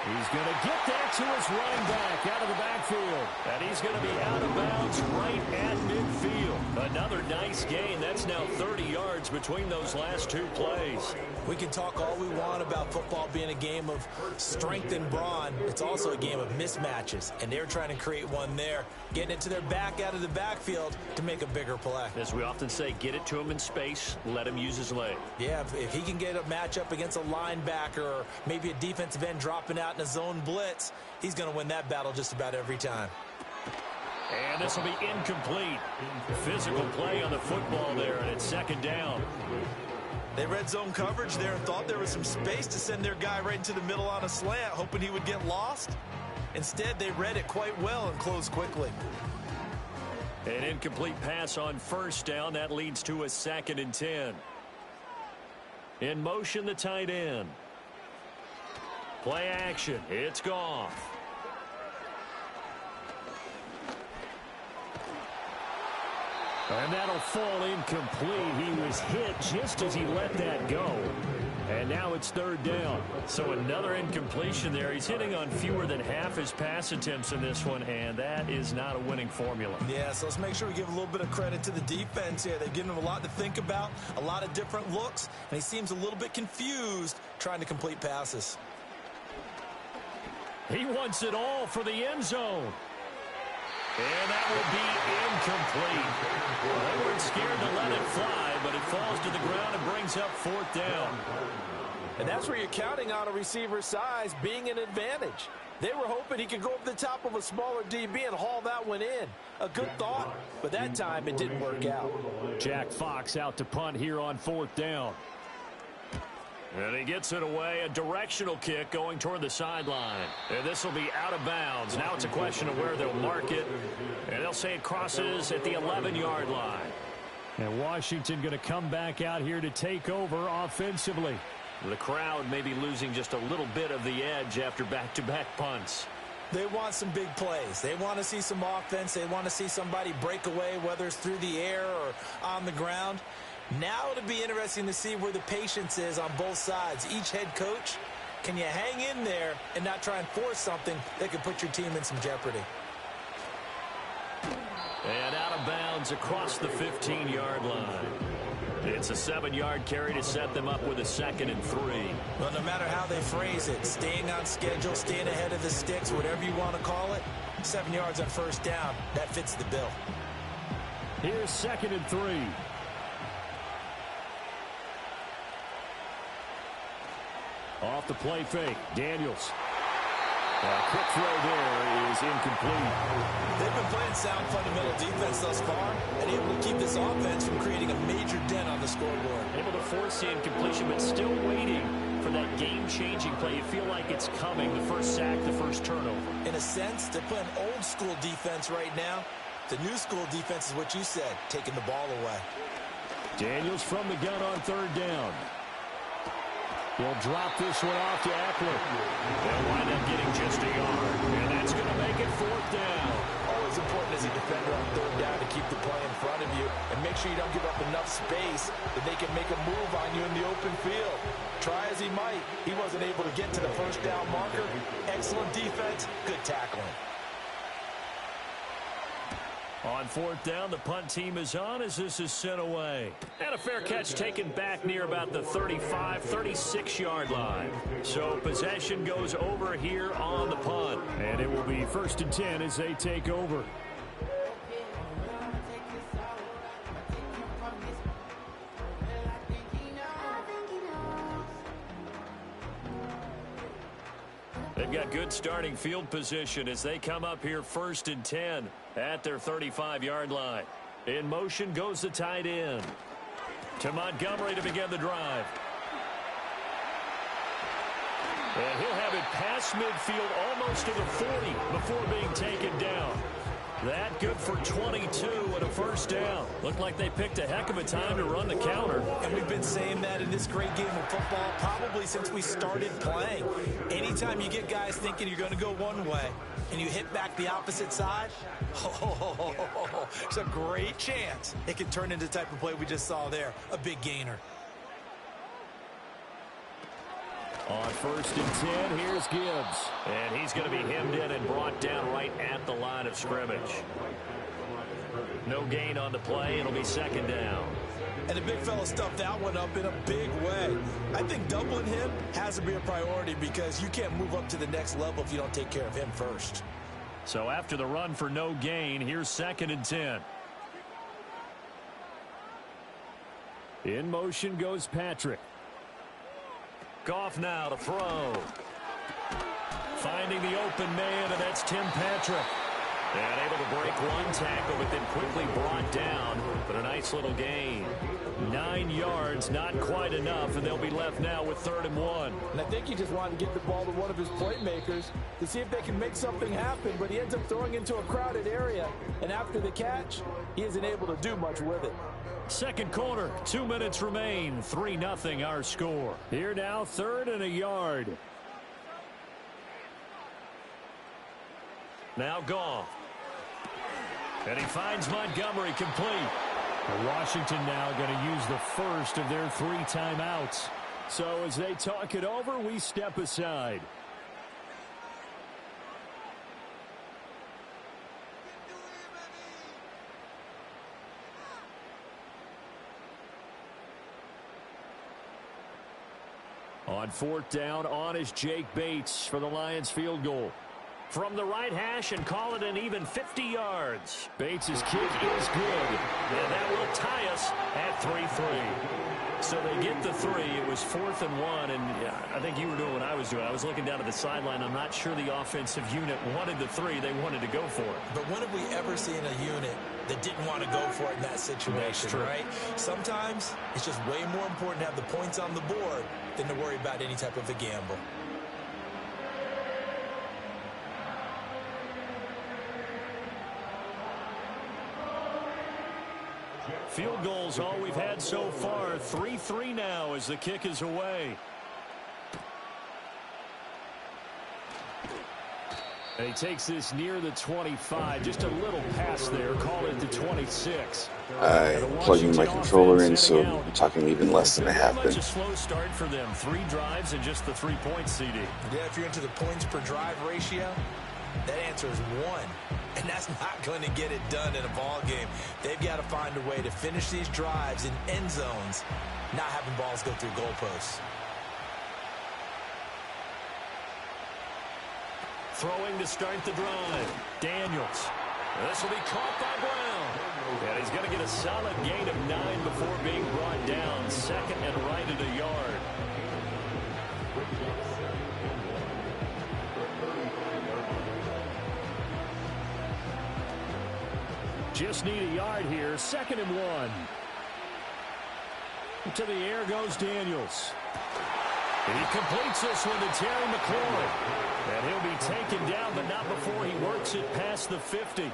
He's going to get that to his running back out of the backfield. And he's going to be out of bounds right at midfield. Another nice gain. That's now 30 yards between those last two plays. We can talk all we want about football being a game of strength and brawn. It's also a game of mismatches, and they're trying to create one there, getting it to their back out of the backfield to make a bigger play. As we often say, get it to him in space, let him use his leg. Yeah, if he can get a matchup against a linebacker or maybe a defensive end dropping out in a zone blitz, he's going to win that battle just about every time. And this will be incomplete. Physical play on the football there, and it's second down. They read zone coverage there and thought there was some space to send their guy right into the middle on a slant, hoping he would get lost. Instead, they read it quite well and closed quickly. An incomplete pass on first down. That leads to a 2nd and 10. In motion, the tight end. Play action. It's Goff. And that'll fall incomplete. He was hit just as he let that go. And now it's 3rd down. So another incompletion there. He's hitting on fewer than half his pass attempts in this one, and that is not a winning formula. Yeah, so let's make sure we give a little bit of credit to the defense here. They've given him a lot to think about, a lot of different looks, and he seems a little bit confused trying to complete passes. He wants it all for the end zone. And that will be incomplete. They weren't scared to let it fly, but it falls to the ground and brings up 4th down. And that's where you're counting on a receiver's size being an advantage. They were hoping he could go over the top of a smaller DB and haul that one in. A good thought, but that time it didn't work out. Jack Fox out to punt here on 4th down. And he gets it away, a directional kick going toward the sideline. And this will be out of bounds. Now it's a question of where they'll mark it. And they'll say it crosses at the 11-yard line. And Washington going to come back out here to take over offensively. The crowd may be losing just a little bit of the edge after back-to-back punts. They want some big plays. They want to see some offense. They want to see somebody break away, whether it's through the air or on the ground. Now it'll be interesting to see where the patience is on both sides. Each head coach, can you hang in there and not try and force something that could put your team in some jeopardy? And out of bounds across the 15-yard line. It's a 7-yard carry to set them up with a 2nd and 3. Well, no matter how they phrase it, staying on schedule, staying ahead of the sticks, whatever you want to call it, 7 yards on first down, that fits the bill. Here's 2nd and 3. Off the play fake, Daniels. A quick throw there is incomplete. They've been playing sound fundamental defense thus far and able to keep this offense from creating a major dent on the scoreboard. Able to force the incompletion, but still waiting for that game-changing play. You feel like it's coming, the first sack, the first turnover. In a sense, they're playing old-school defense right now. The new-school defense is what you said, taking the ball away. Daniels from the gun on 3rd down. He'll drop this one off to Eckler. They'll wind up getting just a yard. And that's going to make it 4th down. Always important as a defender on 3rd down to keep the play in front of you and make sure you don't give up enough space that they can make a move on you in the open field. Try as he might, he wasn't able to get to the first down marker. Excellent defense, good tackling. On 4th down, the punt team is on as this is sent away. And a fair catch taken back near about the 35, 36-yard line. So possession goes over here on the punt. And it will be 1st and 10 as they take over. They've got good starting field position as they come up here 1st and 10 at their 35-yard line. In motion goes the tight end. To Montgomery to begin the drive. And he'll have it past midfield almost to the 40 before being taken down. That good for 22 and a first down. Looked like they picked a heck of a time to run the counter. And we've been saying that in this great game of football probably since we started playing. Anytime you get guys thinking you're going to go one way and you hit back the opposite side, it's a great chance it can turn into the type of play we just saw there, a big gainer. On 1st and 10, here's Gibbs. And he's going to be hemmed in and brought down right at the line of scrimmage. No gain on the play. It'll be 2nd down. And the big fella stuffed that one up in a big way. I think doubling him has to be a priority because you can't move up to the next level if you don't take care of him first. So after the run for no gain, here's 2nd and 10. In motion goes Patrick. Goff now to throw. Finding the open man, and that's Tim Patrick. And able to break one tackle, but then quickly brought down. But a nice little gain. 9 yards, not quite enough, and they'll be left now with 3rd and 1. And I think he just wanted to get the ball to one of his playmakers to see if they can make something happen, but he ends up throwing into a crowded area. And after the catch, he isn't able to do much with it. Second quarter, 2 minutes remain. 3-0 our score. Here now, 3rd and a yard. Now Goff. And he finds Montgomery complete. Washington now going to use the first of their 3 timeouts. So as they talk it over, we step aside. On 4th down, on is Jake Bates for the Lions field goal. From the right hash and call it an even 50 yards. Bates' kick is good. And that will tie us at 3-3. So they get the 3. It was 4th and 1. And I think you were doing what I was doing. I was looking down at the sideline. I'm not sure the offensive unit wanted the 3. They wanted to go for it. But when have we ever seen a unit that didn't want to go for it in that situation, right? Sometimes it's just way more important to have the points on the board than to worry about any type of a gamble. Field goals all we've had so far. 3-3 now as the kick is away. And he takes this near the 25. Just a little pass there. Call it the 26. I'm plugging my controller in, so we're talking even less than I have been. It's a slow start for them. 3 drives and just the 3 points, CD. Yeah, if you're into the points per drive ratio, that answer is 1. And that's not going to get it done in a ball game. They've got to find a way to finish these drives in end zones, not having balls go through goalposts. Throwing to start the drive. Daniels. This will be caught by Brown. And he's going to get a solid gain of 9 before being brought down. 2nd and right at a yard. Just need a yard here. 2nd and 1. To the air goes Daniels. He completes this one to Terry McLaurin. And he'll be taken down, but not before he works it past the 50.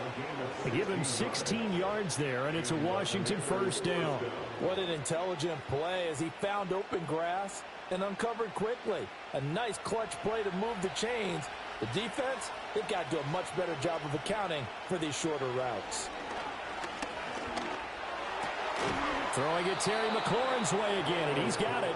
They give him 16 yards there, and it's a Washington 1st down. What an intelligent play as he found open grass and uncovered quickly. A nice clutch play to move the chains. The defense, they've got to do a much better job of accounting for these shorter routes. Throwing it Terry McLaurin's way again, and he's got it.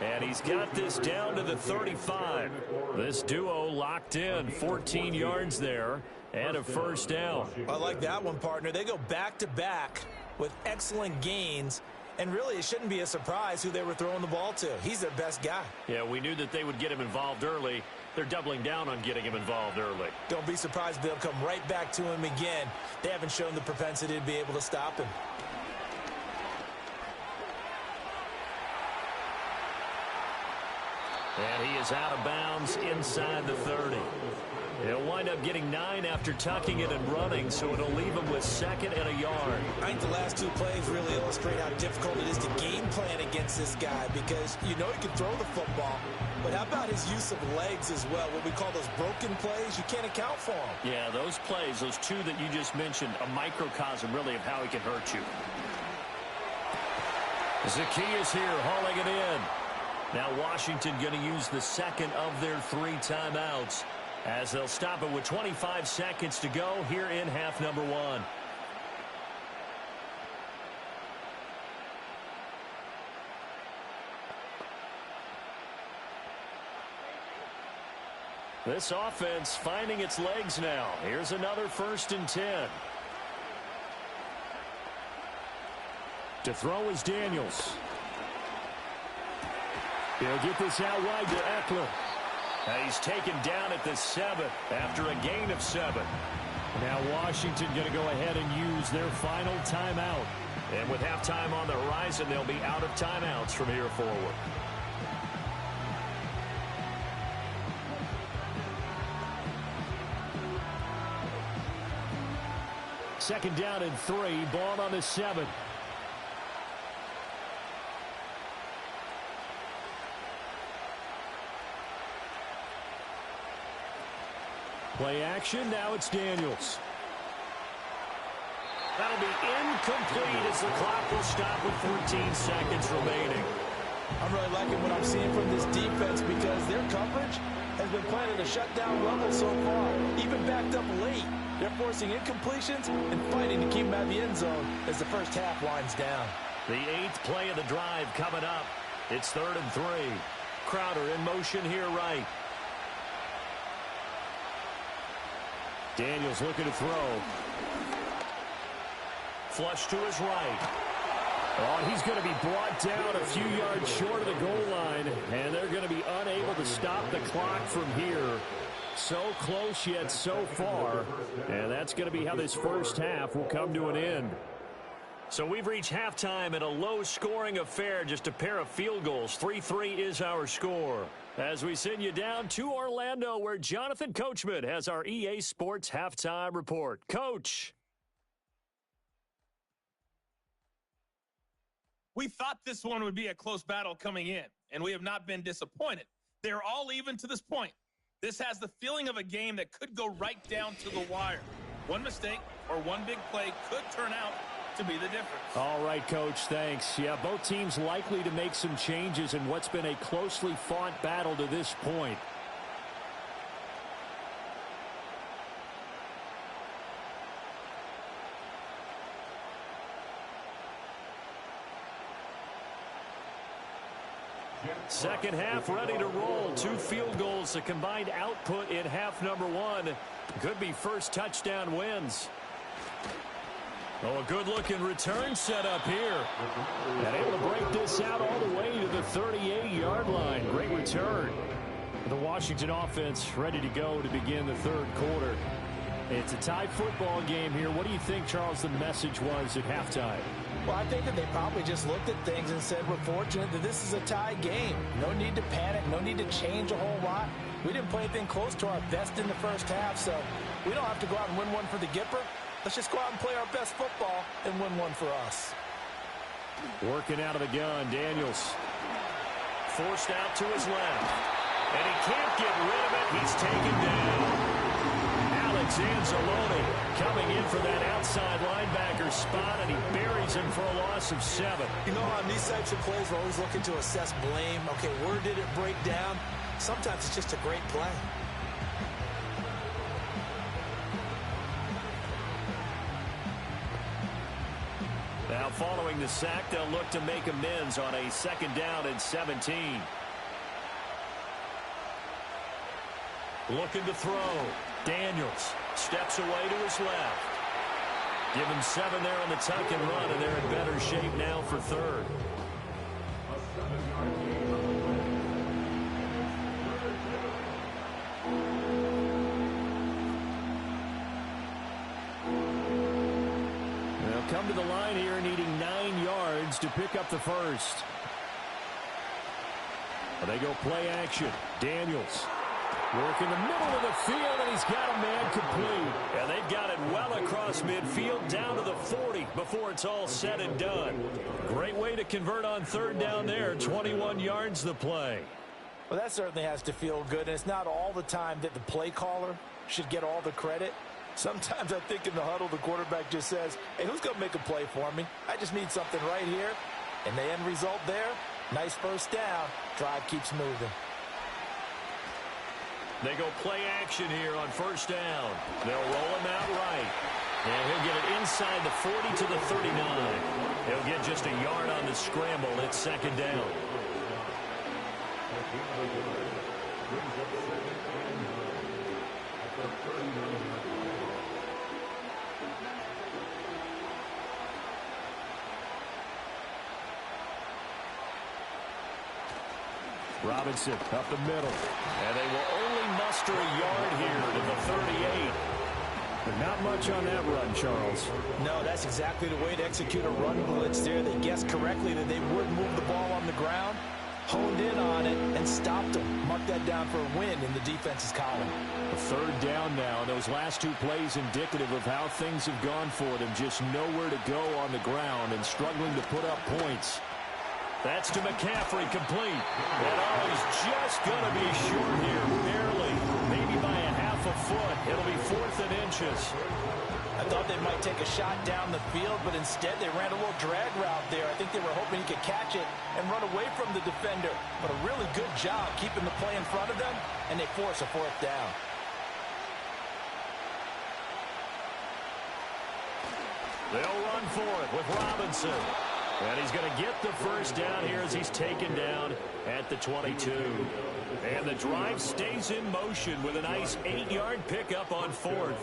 And he's got this down to the 35. This duo locked in. 14 yards there and a 1st down. I like that one, partner. They go back-to-back with excellent gains. And really, it shouldn't be a surprise who they were throwing the ball to. He's their best guy. Yeah, we knew that they would get him involved early. They're doubling down on getting him involved early. Don't be surprised if they'll come right back to him again. They haven't shown the propensity to be able to stop him. And he is out of bounds inside the 30. He'll wind up getting 9 after tucking it and running, so it'll leave him with 2nd and a yard. I think the last 2 plays really illustrate how difficult it is to game plan against this guy because you know he can throw the football, but how about his use of legs as well? What we call those broken plays, you can't account for them. Yeah, those plays, those 2 that you just mentioned, a microcosm really of how he can hurt you. Zacchaeus here hauling it in. Now Washington going to use the 2nd of their 3 timeouts as they'll stop it with 25 seconds to go here in half number 1. This offense finding its legs now. Here's another 1st and 10. To throw is Daniels. He'll get this out wide to Eckler. He's taken down at the 7 after a gain of 7. Now Washington going to go ahead and use their final timeout. And with halftime on the horizon, they'll be out of timeouts from here forward. Second down and 3, ball on the 7. Play action, now it's Daniels. That'll be incomplete as the clock will stop with 14 seconds remaining. I'm really liking what I'm seeing from this defense because their coverage has been playing at a shutdown level so far, even backed up late. They're forcing incompletions and fighting to keep them out of the end zone as the first half winds down. The 8th play of the drive coming up. It's 3rd and 3. Crowder in motion here right. Daniels looking to throw. Flush to his right. Oh, he's going to be brought down a few yards short of the goal line, and they're going to be unable to stop the clock from here. So close yet so far, and that's going to be how this first half will come to an end. So we've reached halftime in a low-scoring affair, just a pair of field goals. 3-3 is our score. As we send you down to Orlando, where Jonathan Coachman has our EA Sports halftime report. Coach. We thought this one would be a close battle coming in, and we have not been disappointed. They're all even to this point. This has the feeling of a game that could go right down to the wire. One mistake or one big play could turn out to be the difference. All right, Coach, thanks. Yeah, both teams likely to make some changes in what's been a closely fought battle to this point. Second half ready to roll. 2 field goals, a combined output in half number 1. Could be first touchdown wins. Oh, a good-looking return set up here. And able to break this out all the way to the 38-yard line. Great return. The Washington offense ready to go to begin the third quarter. It's a tie football game here. What do you think, Charles, the message was at halftime? Well, I think that they probably just looked at things and said, we're fortunate that this is a tie game. No need to panic, no need to change a whole lot. We didn't play anything close to our best in the first half, so we don't have to go out and win one for the Gipper. Let's just go out and play our best football and win one for us. Working out of the gun, Daniels. Forced out to his left. And he can't get rid of it. He's taken down. Alex Anzalone coming in for that outside linebacker spot, and he buries him for a loss of 7. You know, on these types of plays, we're always looking to assess blame. Okay, where did it break down? Sometimes it's just a great play. Now following the sack, they'll look to make amends on a 2nd down and 17. Looking to throw. Daniels steps away to his left. Give him 7 there on the tuck and run, and they're in better shape now for 3rd. They'll come to the line here needing 9 yards to pick up the first. They go play action. Daniels. Work in the middle of the field, and he's got a man complete. And they've got it well across midfield down to the 40 before it's all said and done. Great way to convert on 3rd down there. 21 yards the play. Well, that certainly has to feel good, and it's not all the time that the play caller should get all the credit. Sometimes I think in the huddle, the quarterback just says, hey, who's going to make a play for me? I just need something right here. And the end result there, nice first down. Drive keeps moving. They go play action here on 1st down. They'll roll him out right. And he'll get it inside the 40 to the 39. He'll get just a yard on the scramble. It's 2nd down. Robinson up the middle. And they will only muster a yard here to the 38. But not much on that run, Charles. No, that's exactly the way to execute a run blitz there. They guessed correctly that they would move the ball on the ground, honed in on it, and stopped them. Mark that down for a win in the defense's column. A third down now, and those last two plays indicative of how things have gone for them. Just nowhere to go on the ground and struggling to put up points. That's to McCaffrey, complete. And he's just going to be short here, barely. Maybe by a half a foot. It'll be 4th and inches. I thought they might take a shot down the field, but instead they ran a little drag route there. I think they were hoping he could catch it and run away from the defender. But a really good job keeping the play in front of them, and they force a 4th down. They'll run for it with Robinson. And he's going to get the first down here as he's taken down at the 22. And the drive stays in motion with a nice 8-yard pickup on 4th.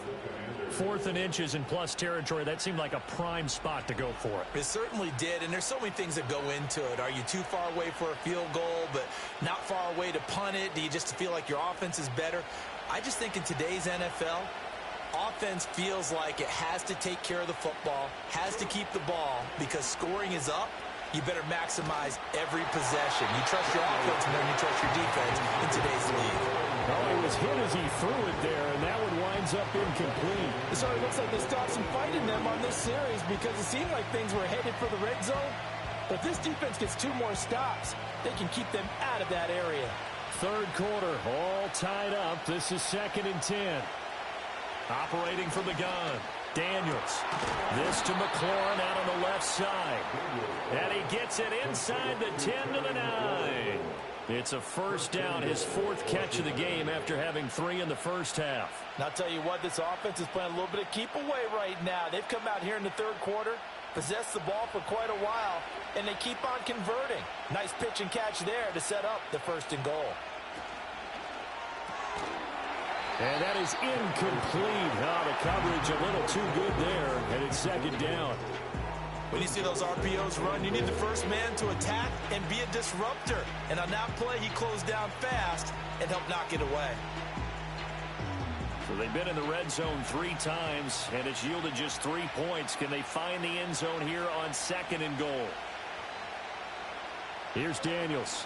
4th and inches in plus territory. That seemed like a prime spot to go for it. It certainly did, and there's so many things that go into it. Are you too far away for a field goal, but not far away to punt it? Do you just feel like your offense is better? I just think in today's NFL, offense feels like it has to take care of the football, has to keep the ball, because scoring is up. You better maximize every possession. You trust your offense more than you trust your defense in today's league. Oh, he was hit as he threw it there, and that one winds up incomplete. So it looks like they stopped some fight in them on this series because it seemed like things were headed for the red zone. But if this defense gets 2 more stops, they can keep them out of that area. Third quarter, all tied up. This is 2nd and 10. Operating from the gun, Daniels. This to McLaurin out on the left side. And he gets it inside the 10 to the 9. It's a first down, his 4th catch of the game after having 3 in the first half. And I'll tell you what, this offense is playing a little bit of keep away right now. They've come out here in the third quarter, possessed the ball for quite a while, and they keep on converting. Nice pitch and catch there to set up the 1st and goal. And that is incomplete. Oh, the coverage a little too good there, and it's 2nd down. When you see those RPOs run, you need the first man to attack and be a disruptor. And on that play, he closed down fast and helped knock it away. So they've been in the red zone 3 times, and it's yielded just 3 points. Can they find the end zone here on 2nd and goal? Here's Daniels.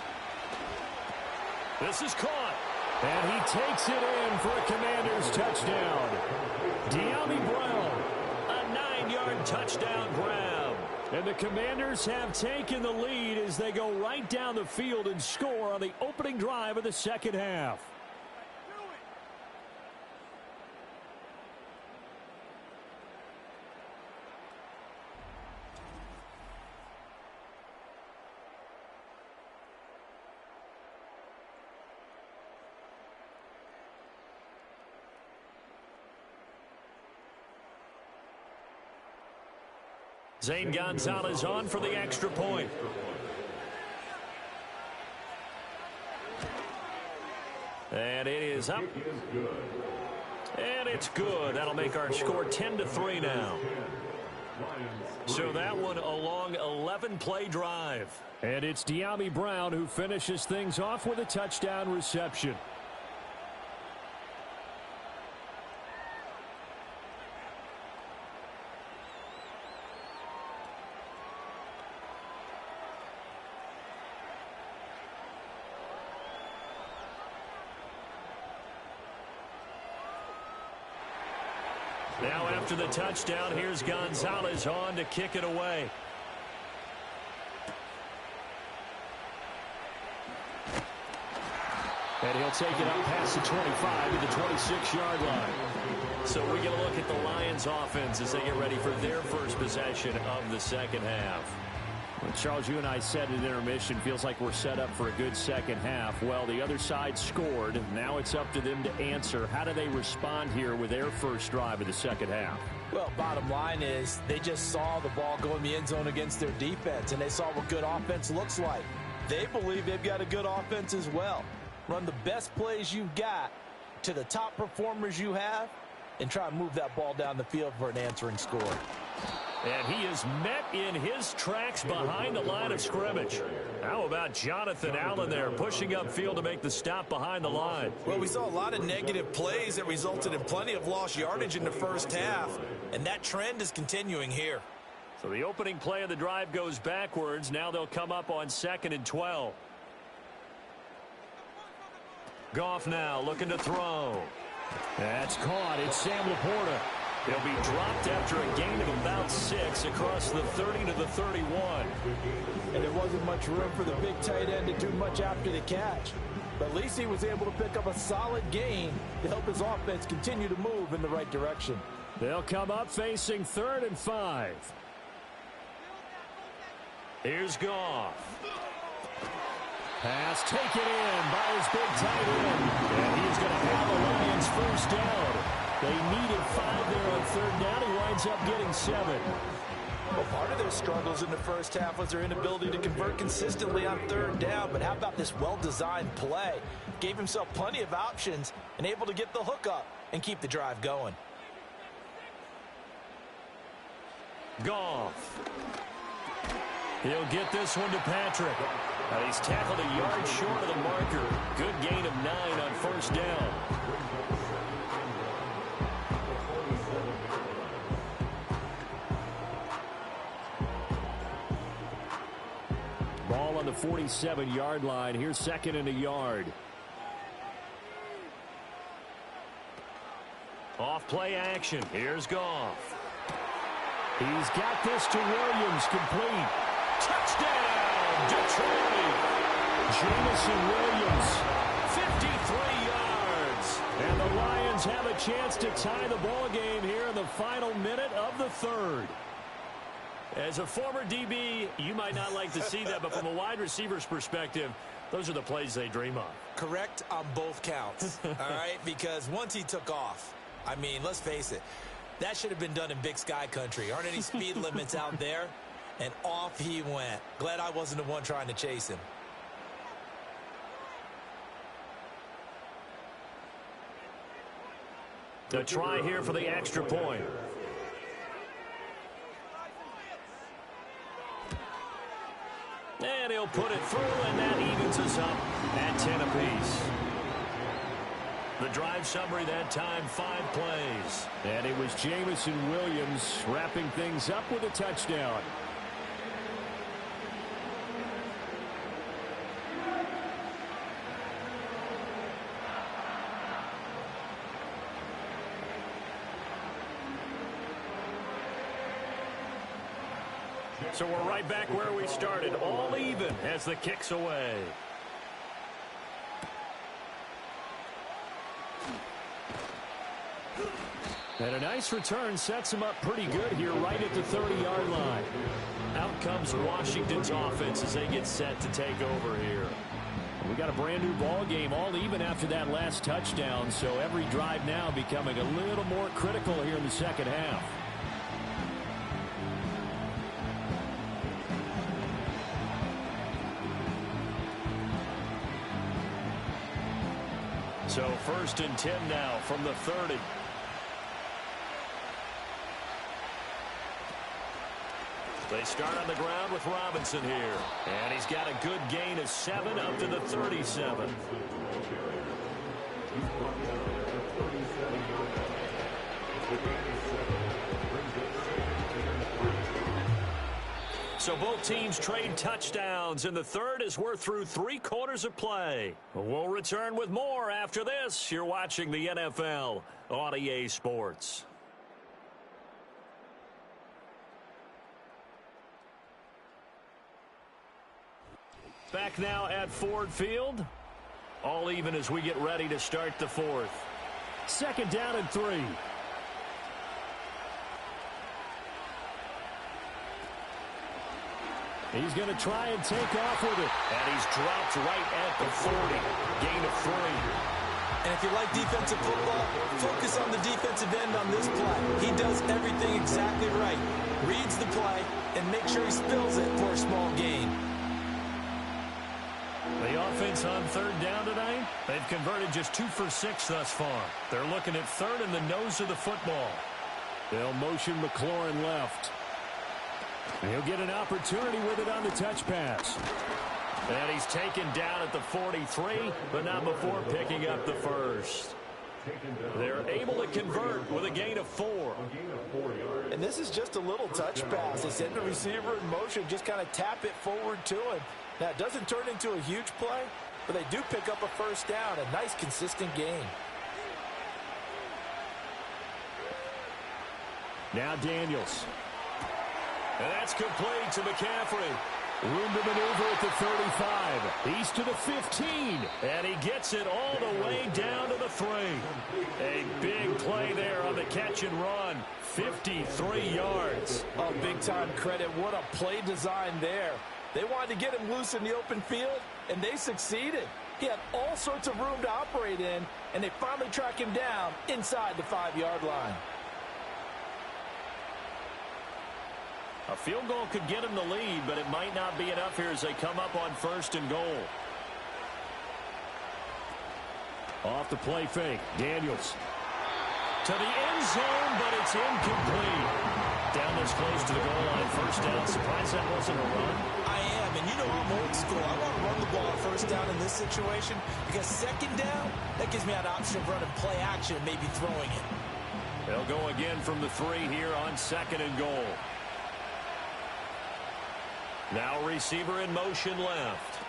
This is caught. And he takes it in for a Commanders touchdown. Diami Brown, a 9-yard touchdown grab. And the Commanders have taken the lead as they go right down the field and score on the opening drive of the second half. Zane Gonzalez on for the extra point. And it is up. And it's good. That'll make our score 10-3 now. So that one a long 11-play drive. And it's Diami Brown who finishes things off with a touchdown reception. Now after the touchdown, here's Gonzalez on to kick it away. And he'll take it up past the 25 to the 26-yard line. So we get a look at the Lions offense as they get ready for their first possession of the second half. Well, Charles, you and I said at intermission, feels like we're set up for a good second half. Well, the other side scored. Now it's up to them to answer. How do they respond here with their first drive of the second half? Well, bottom line is they just saw the ball go in the end zone against their defense, and they saw what good offense looks like. They believe they've got a good offense as well. Run the best plays you've got to the top performers you have and try and move that ball down the field for an answering score. And he is met in his tracks behind the line of scrimmage. How about Jonathan Allen there pushing upfield to make the stop behind the line? Well, we saw a lot of negative plays that resulted in plenty of lost yardage in the first half, and that trend is continuing here. So the opening play of the drive goes backwards. Now they'll come up on 2nd and 12. Goff now looking to throw. That's caught. It's Sam Laporta. He'll be dropped after a gain of about 6 across the 30 to the 31. And there wasn't much room for the big tight end to do much after the catch. But at least he was able to pick up a solid gain to help his offense continue to move in the right direction. They'll come up facing 3rd and 5. Here's Goff. Pass taken in by his big tight end. And he's going to have the Lions first down. They needed 5 there on 3rd down. He winds up getting 7. Well, part of their struggles in the first half was their inability to convert consistently on 3rd down. But how about this well-designed play? Gave himself plenty of options and able to get the hook up and keep the drive going. Goff. He'll get this one to Patrick. He's tackled a yard short of the marker. Good gain of 9 on 1st down. Ball on the 47-yard line. Here's 2nd and a yard. Off play action. Here's Goff. He's got this to Williams, complete. Touchdown, Detroit. Jameson Williams, 53 yards. And the Lions have a chance to tie the ball game here in the final minute of the 3rd. As a former DB, you might not like to see that, but from a wide receiver's perspective, those are the plays they dream of. Correct on both counts, all right? Because once he took off, I mean, let's face it, that should have been done in Big Sky country. Aren't any speed limits out there? And off he went. Glad I wasn't the one trying to chase him. The try here for the extra point. And he'll put it through, and that evens us up at 10 apiece. The drive summary that time, 5 plays. And it was Jameson Williams wrapping things up with a touchdown. So we're right back where we started, all even as the kick's away. And a nice return sets him up pretty good here right at the 30-yard line. Out comes Washington's offense as they get set to take over here. We got a brand new ball game, all even after that last touchdown, so every drive now becoming a little more critical here in the second half. So 1st and 10 now from the 30. They start on the ground with Robinson here. And he's got a good gain of 7 up to the 37. So both teams trade touchdowns, and the 3rd as we're through 3 quarters of play. We'll return with more after this. You're watching the NFL on EA Sports. Back now at Ford Field. All even as we get ready to start the 4th. 2nd down and 3. He's going to try and take off with it. And he's dropped right at the 40. Gain of 3. And if you like defensive football, focus on the defensive end on this play. He does everything exactly right. Reads the play and makes sure he spills it for a small gain. The offense on third down tonight, they've converted just 2 for 6 thus far. They're looking at third in the nose of the football. They'll motion McLaurin left. He'll get an opportunity with it on the touch pass. And he's taken down at the 43, but not before picking up the first. They're able to convert with a gain of 4. And this is just a little touch pass. They send the receiver in motion, just kind of tap it forward to him. Now, it doesn't turn into a huge play, but they do pick up a first down, a nice, consistent gain. Now Daniels. And that's complete to McCaffrey. Room to maneuver at the 35. He's to the 15. And he gets it all the way down to the 3. A big play there on the catch and run. 53 yards. Oh, big-time credit. What a play design there. They wanted to get him loose in the open field, and they succeeded. He had all sorts of room to operate in, and they finally track him down inside the 5-yard line. A field goal could get him the lead, but it might not be enough here as they come up on 1st and goal. Off the play fake, Daniels. To the end zone, but it's incomplete. Down this close to the goal line, 1st down. Surprised that wasn't a run? I am, and you know I'm old school. I want to run the ball on 1st down in this situation because 2nd down, that gives me an option of running play action and maybe throwing it. They'll go again from the 3 here on 2nd and goal. Now receiver in motion left.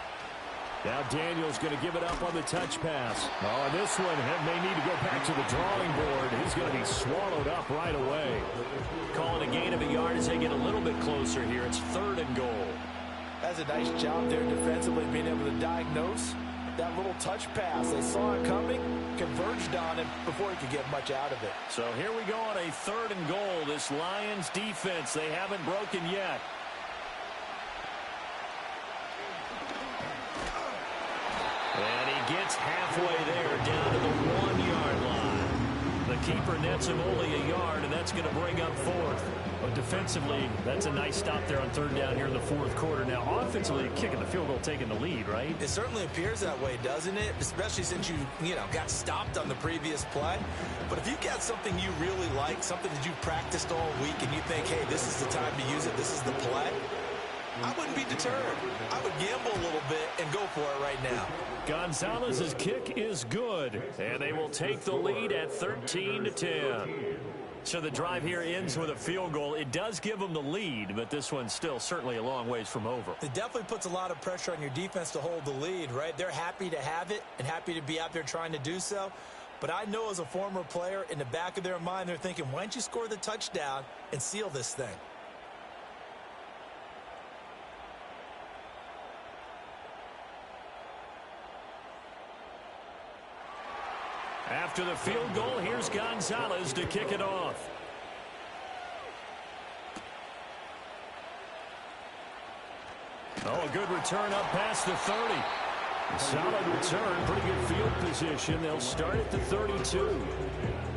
Now Daniels going to give it up on the touch pass. Oh, and this one may need to go back to the drawing board. He's going to be swallowed up right away. Calling a gain of a yard as they get a little bit closer here. It's 3rd and goal. That's a nice job there defensively, being able to diagnose that little touch pass. They saw it coming, converged on him before he could get much out of it. So here we go on a 3rd and goal. This Lions defense, they haven't broken yet. And he gets halfway there, down to the 1-yard line. The keeper nets him only a yard, and that's going to bring up 4th. But defensively, that's a nice stop there on 3rd down here in the 4th quarter. Now, offensively, kicking the field goal, taking the lead, right? It certainly appears that way, doesn't it? Especially since you got stopped on the previous play. But if you've got something you really like, something that you've practiced all week, and you think, hey, this is the time to use it, this is the play, I wouldn't be deterred. I would gamble a little bit and go for it right now. Gonzalez's kick is good, and they will take the lead at 13-10. So the drive here ends with a field goal. It does give them the lead, but this one's still certainly a long ways from over. It definitely puts a lot of pressure on your defense to hold the lead, right? They're happy to have it and happy to be out there trying to do so. But I know as a former player, in the back of their mind, they're thinking, why don't you score the touchdown and seal this thing? After the field goal, here's Gonzalez to kick it off. Oh, a good return up past the 30. A solid return, pretty good field position. They'll start at the 32.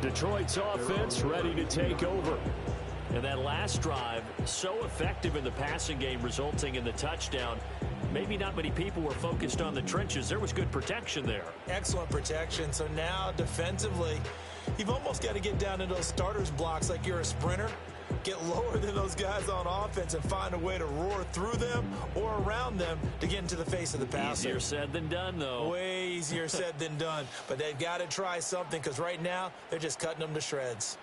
Detroit's offense ready to take over. And that last drive, so effective in the passing game, resulting in the touchdown. Maybe not many people were focused on the trenches. There was good protection there. Excellent protection. So now defensively, you've almost got to get down to those starters blocks like you're a sprinter. Get lower than those guys on offense and find a way to roar through them or around them to get into the face of the passer. Easier said than done, though. Way easier said than done. But they've got to try something because right now they're just cutting them to shreds.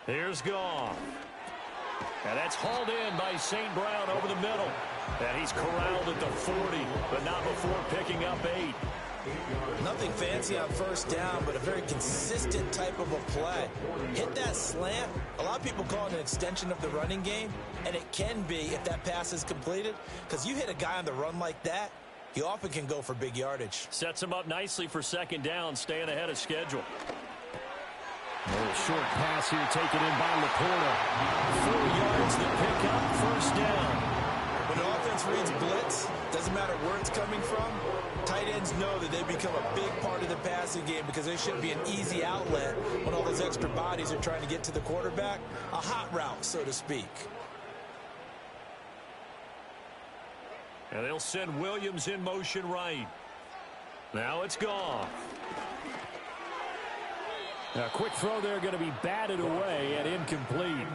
Here's Goff. And that's hauled in by St. Brown over the middle. And he's corralled at the 40, but not before picking up 8. Nothing fancy on 1st down, but a very consistent type of a play. Hit that slant. A lot of people call it an extension of the running game, and it can be if that pass is completed, because you hit a guy on the run like that, he often can go for big yardage. Sets him up nicely for 2nd down, staying ahead of schedule. A little short pass here taken in by Laporta. 4 yards to pick up, 1st down. When the offense reads blitz, doesn't matter where it's coming from, tight ends know that they become a big part of the passing game because they should be an easy outlet when all those extra bodies are trying to get to the quarterback. A hot route, so to speak. And they'll send Williams in motion right. Now it's Goff. A quick throw there going to be batted away and incomplete.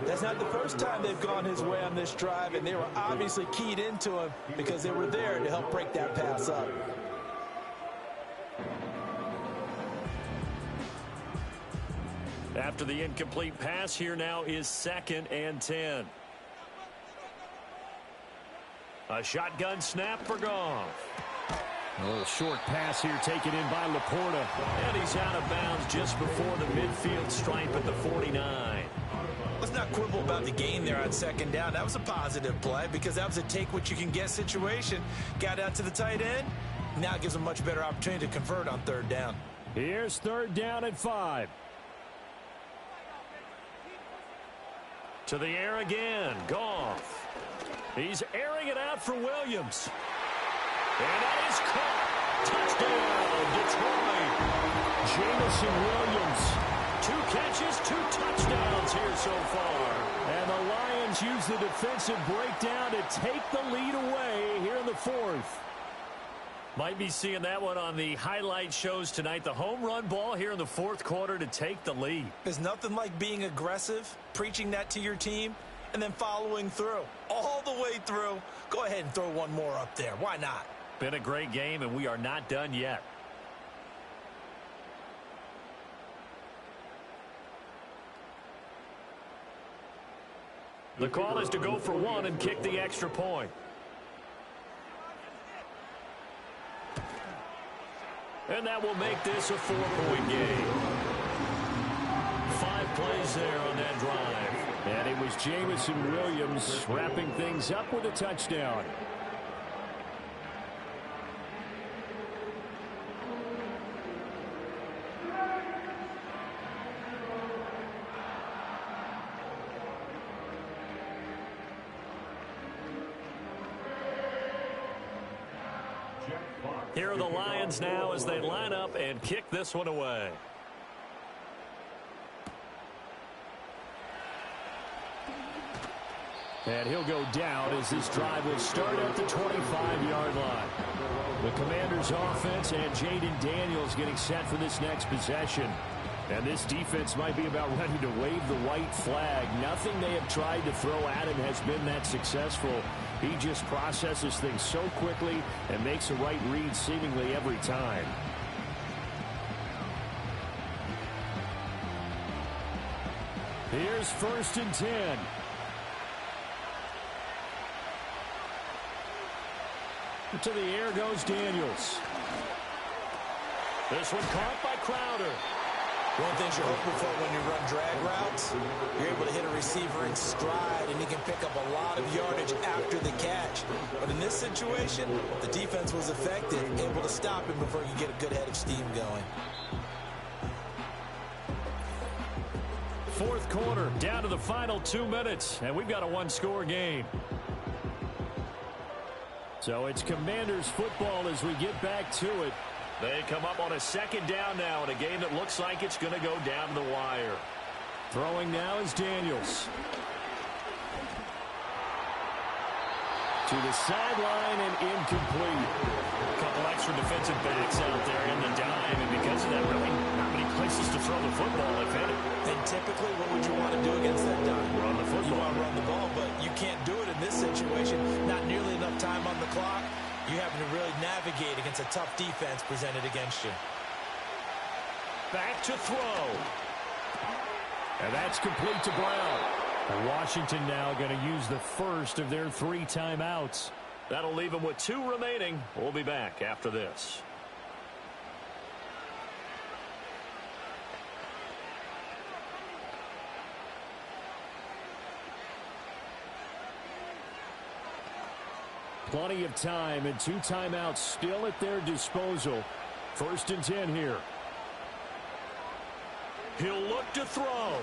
That's not the first time they've gone his way on this drive, and they were obviously keyed into him because they were there to help break that pass up. After the incomplete pass, here now is 2nd and 10. A shotgun snap for Goff. A little short pass here taken in by Laporta. And he's out of bounds just before the midfield stripe at the 49. Let's not quibble about the gain there on 2nd down. That was a positive play because that was a take-what-you-can-get situation. Got out to the tight end. Now it gives them a much better opportunity to convert on 3rd down. Here's 3rd down and 5. To the air again. Goff. He's airing it out for Williams. And that is caught. Touchdown, Detroit. Jamison Williams. 2 catches, 2 touchdowns here so far. And the Lions use the defensive breakdown to take the lead away here in the 4th. Might be seeing that one on the highlight shows tonight. The home run ball here in the 4th quarter to take the lead. There's nothing like being aggressive, preaching that to your team, and then following through. All the way through. Go ahead and throw one more up there. Why not? Been a great game, and we are not done yet. The call is to go for 1 and kick the extra point. And that will make this a 4-point game. 5 plays there on that drive. And it was Jamison Williams wrapping things up with a touchdown. Here are the Lions now as they line up and kick this one away. And he'll go down as this drive will start at the 25-yard line. The Commanders' offense and Jaden Daniels getting set for this next possession. And this defense might be about ready to wave the white flag. Nothing they have tried to throw at him has been that successful. He just processes things so quickly and makes a right read seemingly every time. Here's 1st and 10. To the air goes Daniels. This one caught by Crowder. One thing you're hoping for when you run drag routes, you're able to hit a receiver in stride, and he can pick up a lot of yardage after the catch. But in this situation, the defense was effective, able to stop him before he could get a good head of steam going. 4th quarter, down to the final 2 minutes, and we've got a 1-score game. So it's Commanders football as we get back to it. They come up on a 2nd down now in a game that looks like it's going to go down to the wire. Throwing now is Daniels. To the sideline and incomplete. A couple extra defensive backs out there in the dime, and because of that, really not many places to throw the football, if any. And typically, what would you want to do against that dime? Run the football. You want to run the ball, but you can't do it in this situation. Not nearly enough time on the clock. You having to really navigate against a tough defense presented against you. Back to throw. And that's complete to Brown. And Washington now going to use the first of their 3 timeouts. That'll leave them with 2 remaining. We'll be back after this. Plenty of time and 2 timeouts still at their disposal. 1st and 10 here. He'll look to throw.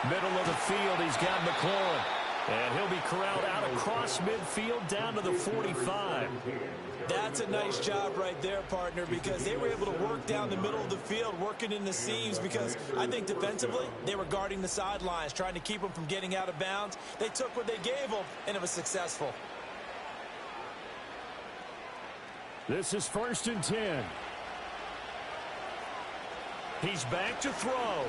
Middle of the field, he's got McLaurin. And he'll be corralled out across midfield down to the 45. That's a nice job right there, partner, because they were able to work down the middle of the field, working in the seams, because I think defensively they were guarding the sidelines, trying to keep them from getting out of bounds. They took what they gave them, and it was successful. This is 1st and 10. He's back to throw.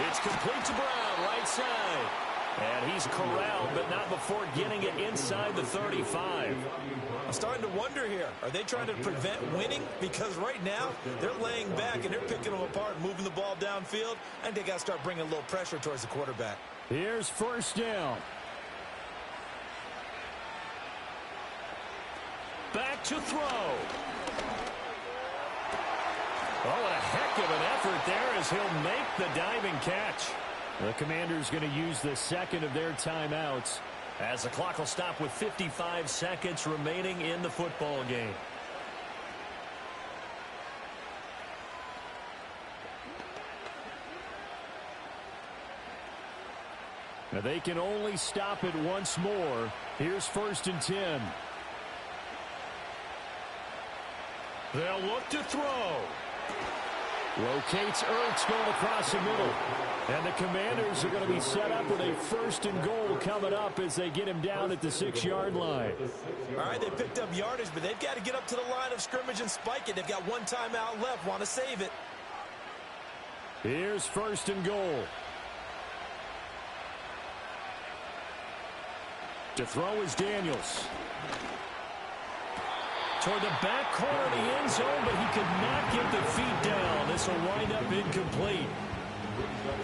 It's complete to Brown, right side. And he's corralled, but not before getting it inside the 35. I'm starting to wonder here. Are they trying to prevent winning? Because right now, they're laying back and they're picking them apart, moving the ball downfield. I think they got to start bringing a little pressure towards the quarterback. Here's 1st down. Back to throw. Oh, and a heck of an effort there as he'll make the diving catch. The Commanders going to use the second of their timeouts as the clock will stop with 55 seconds remaining in the football game. Now they can only stop it once more. Here's 1st and 10. They'll look to throw. Rotates Ertz going across the middle. And the Commanders are going to be set up with a 1st and goal coming up as they get him down at the 6-yard line. All right, they picked up yardage, but they've got to get up to the line of scrimmage and spike it. They've got one timeout left. Want to save it. Here's 1st and goal. To throw is Daniels. Toward the back corner of the end zone, but he could not get the feet down. This will wind up incomplete.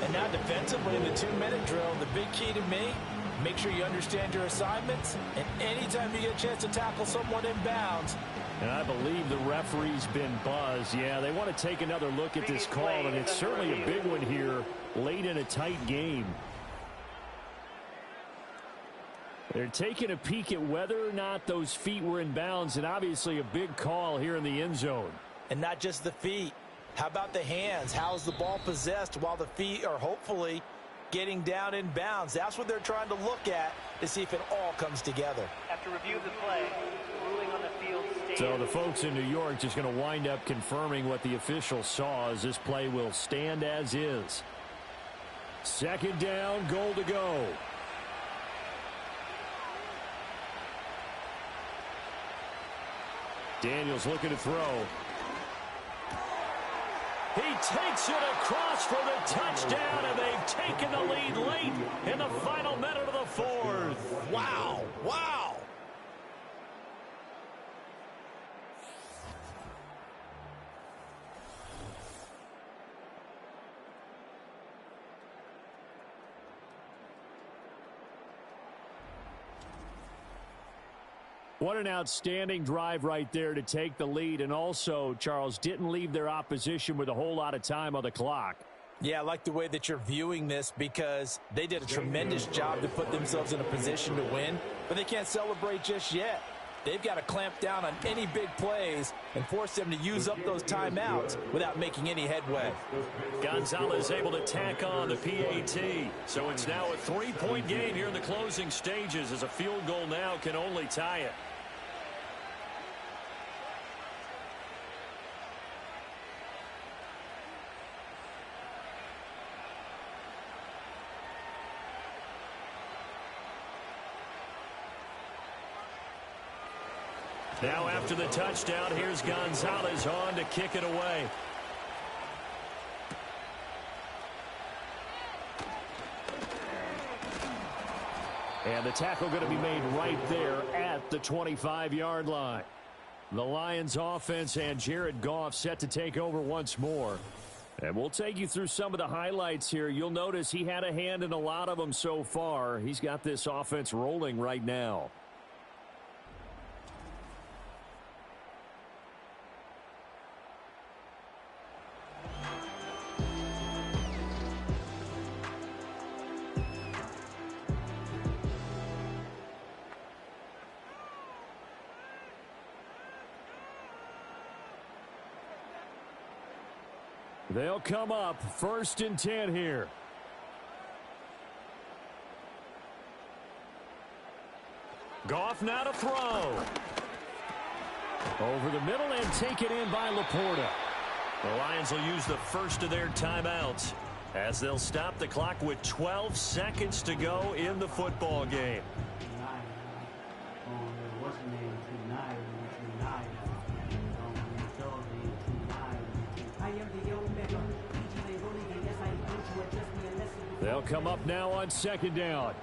And now defensively in the 2-minute drill, the big key to me, make sure you understand your assignments. And anytime you get a chance to tackle someone in bounds. And I believe the referee's been buzzed. Yeah, they want to take another look at this call, and it's certainly a big one here late in a tight game. They're taking a peek at whether or not those feet were in bounds, and obviously a big call here in the end zone. And not just the feet. How about the hands? How's the ball possessed while the feet are hopefully getting down in bounds? That's what they're trying to look at to see if it all comes together. After review of the play, ruling on the field stands. So the folks in New York just going to wind up confirming what the official saw as this play will stand as is. 2nd down, goal to go. Daniels looking to throw. He takes it across for the touchdown, and they've taken the lead late in the final minute of the 4th. Wow. Wow. What an outstanding drive right there to take the lead. And also, Charles, didn't leave their opposition with a whole lot of time on the clock. Yeah, I like the way that you're viewing this because they did a tremendous job to put themselves in a position to win, but they can't celebrate just yet. They've got to clamp down on any big plays and force them to use up those timeouts without making any headway. Gonzalez able to tack on the PAT. So it's now a 3-point game here in the closing stages as a field goal now can only tie it. Now after the touchdown, here's Gonzalez on to kick it away. And the tackle going to be made right there at the 25-yard line. The Lions offense and Jared Goff set to take over once more. And we'll take you through some of the highlights here. You'll notice he had a hand in a lot of them so far. He's got this offense rolling right now. They'll come up 1st and 10 here. Goff now to throw. Over the middle and taken in by Laporta. The Lions will use the first of their timeouts as they'll stop the clock with 12 seconds to go in the football game. What's the name? They'll come up now on second down.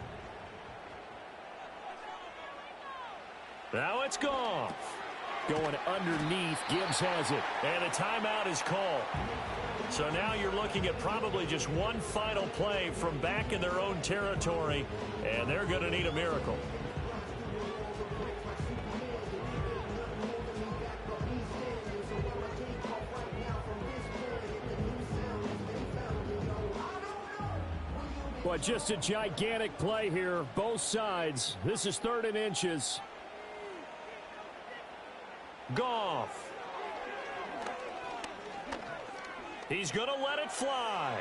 Now it's Goff. Going underneath, Gibbs has it. And a timeout is called. So now you're looking at probably just one final play from back in their own territory, and they're going to need a miracle. But just a gigantic play here, both sides. This is 3rd and inches. Goff. He's going to let it fly.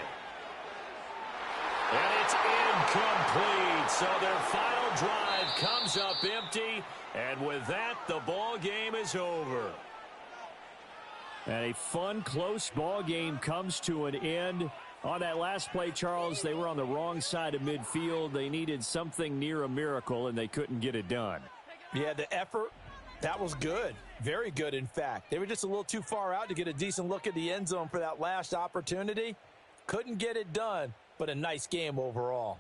And it's incomplete. So their final drive comes up empty. And with that, the ball game is over. And a fun, close ball game comes to an end. On that last play, Charles, they were on the wrong side of midfield. They needed something near a miracle, and they couldn't get it done. Yeah, the effort, that was good. Very good, in fact. They were just a little too far out to get a decent look at the end zone for that last opportunity. Couldn't get it done, but a nice game overall.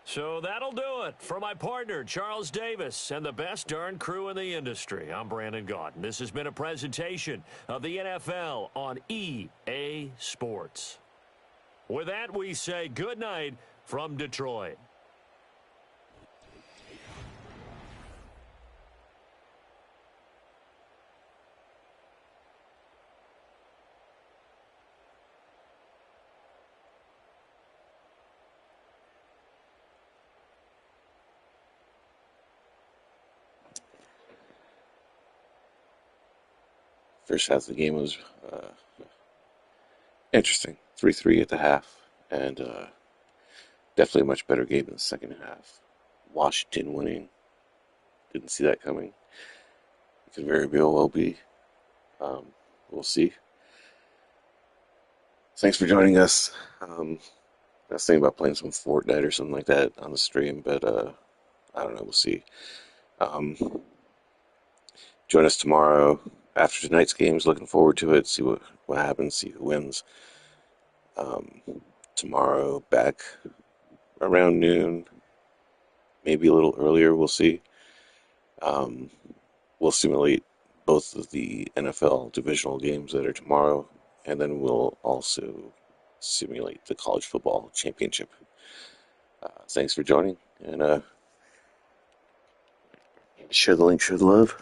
So that'll do it for my partner, Charles Davis, and the best darn crew in the industry. I'm Brandon Gaudin. This has been a presentation of the NFL on EA Sports. With that, we say good night from Detroit. First half of the game was interesting. 3-3 at the half, and definitely a much better game in the second half. Washington winning. Didn't see that coming. It could very well be. We'll see. Thanks for joining us. I was thinking about playing some Fortnite or something like that on the stream, but I don't know. We'll see. Join us tomorrow after tonight's games. Looking forward to it. See what happens. See who wins. Tomorrow back around noon, maybe a little earlier. We'll see. We'll simulate both of the NFL divisional games that are tomorrow, and then we'll also simulate the college football championship. Thanks for joining, and share the link, share the love.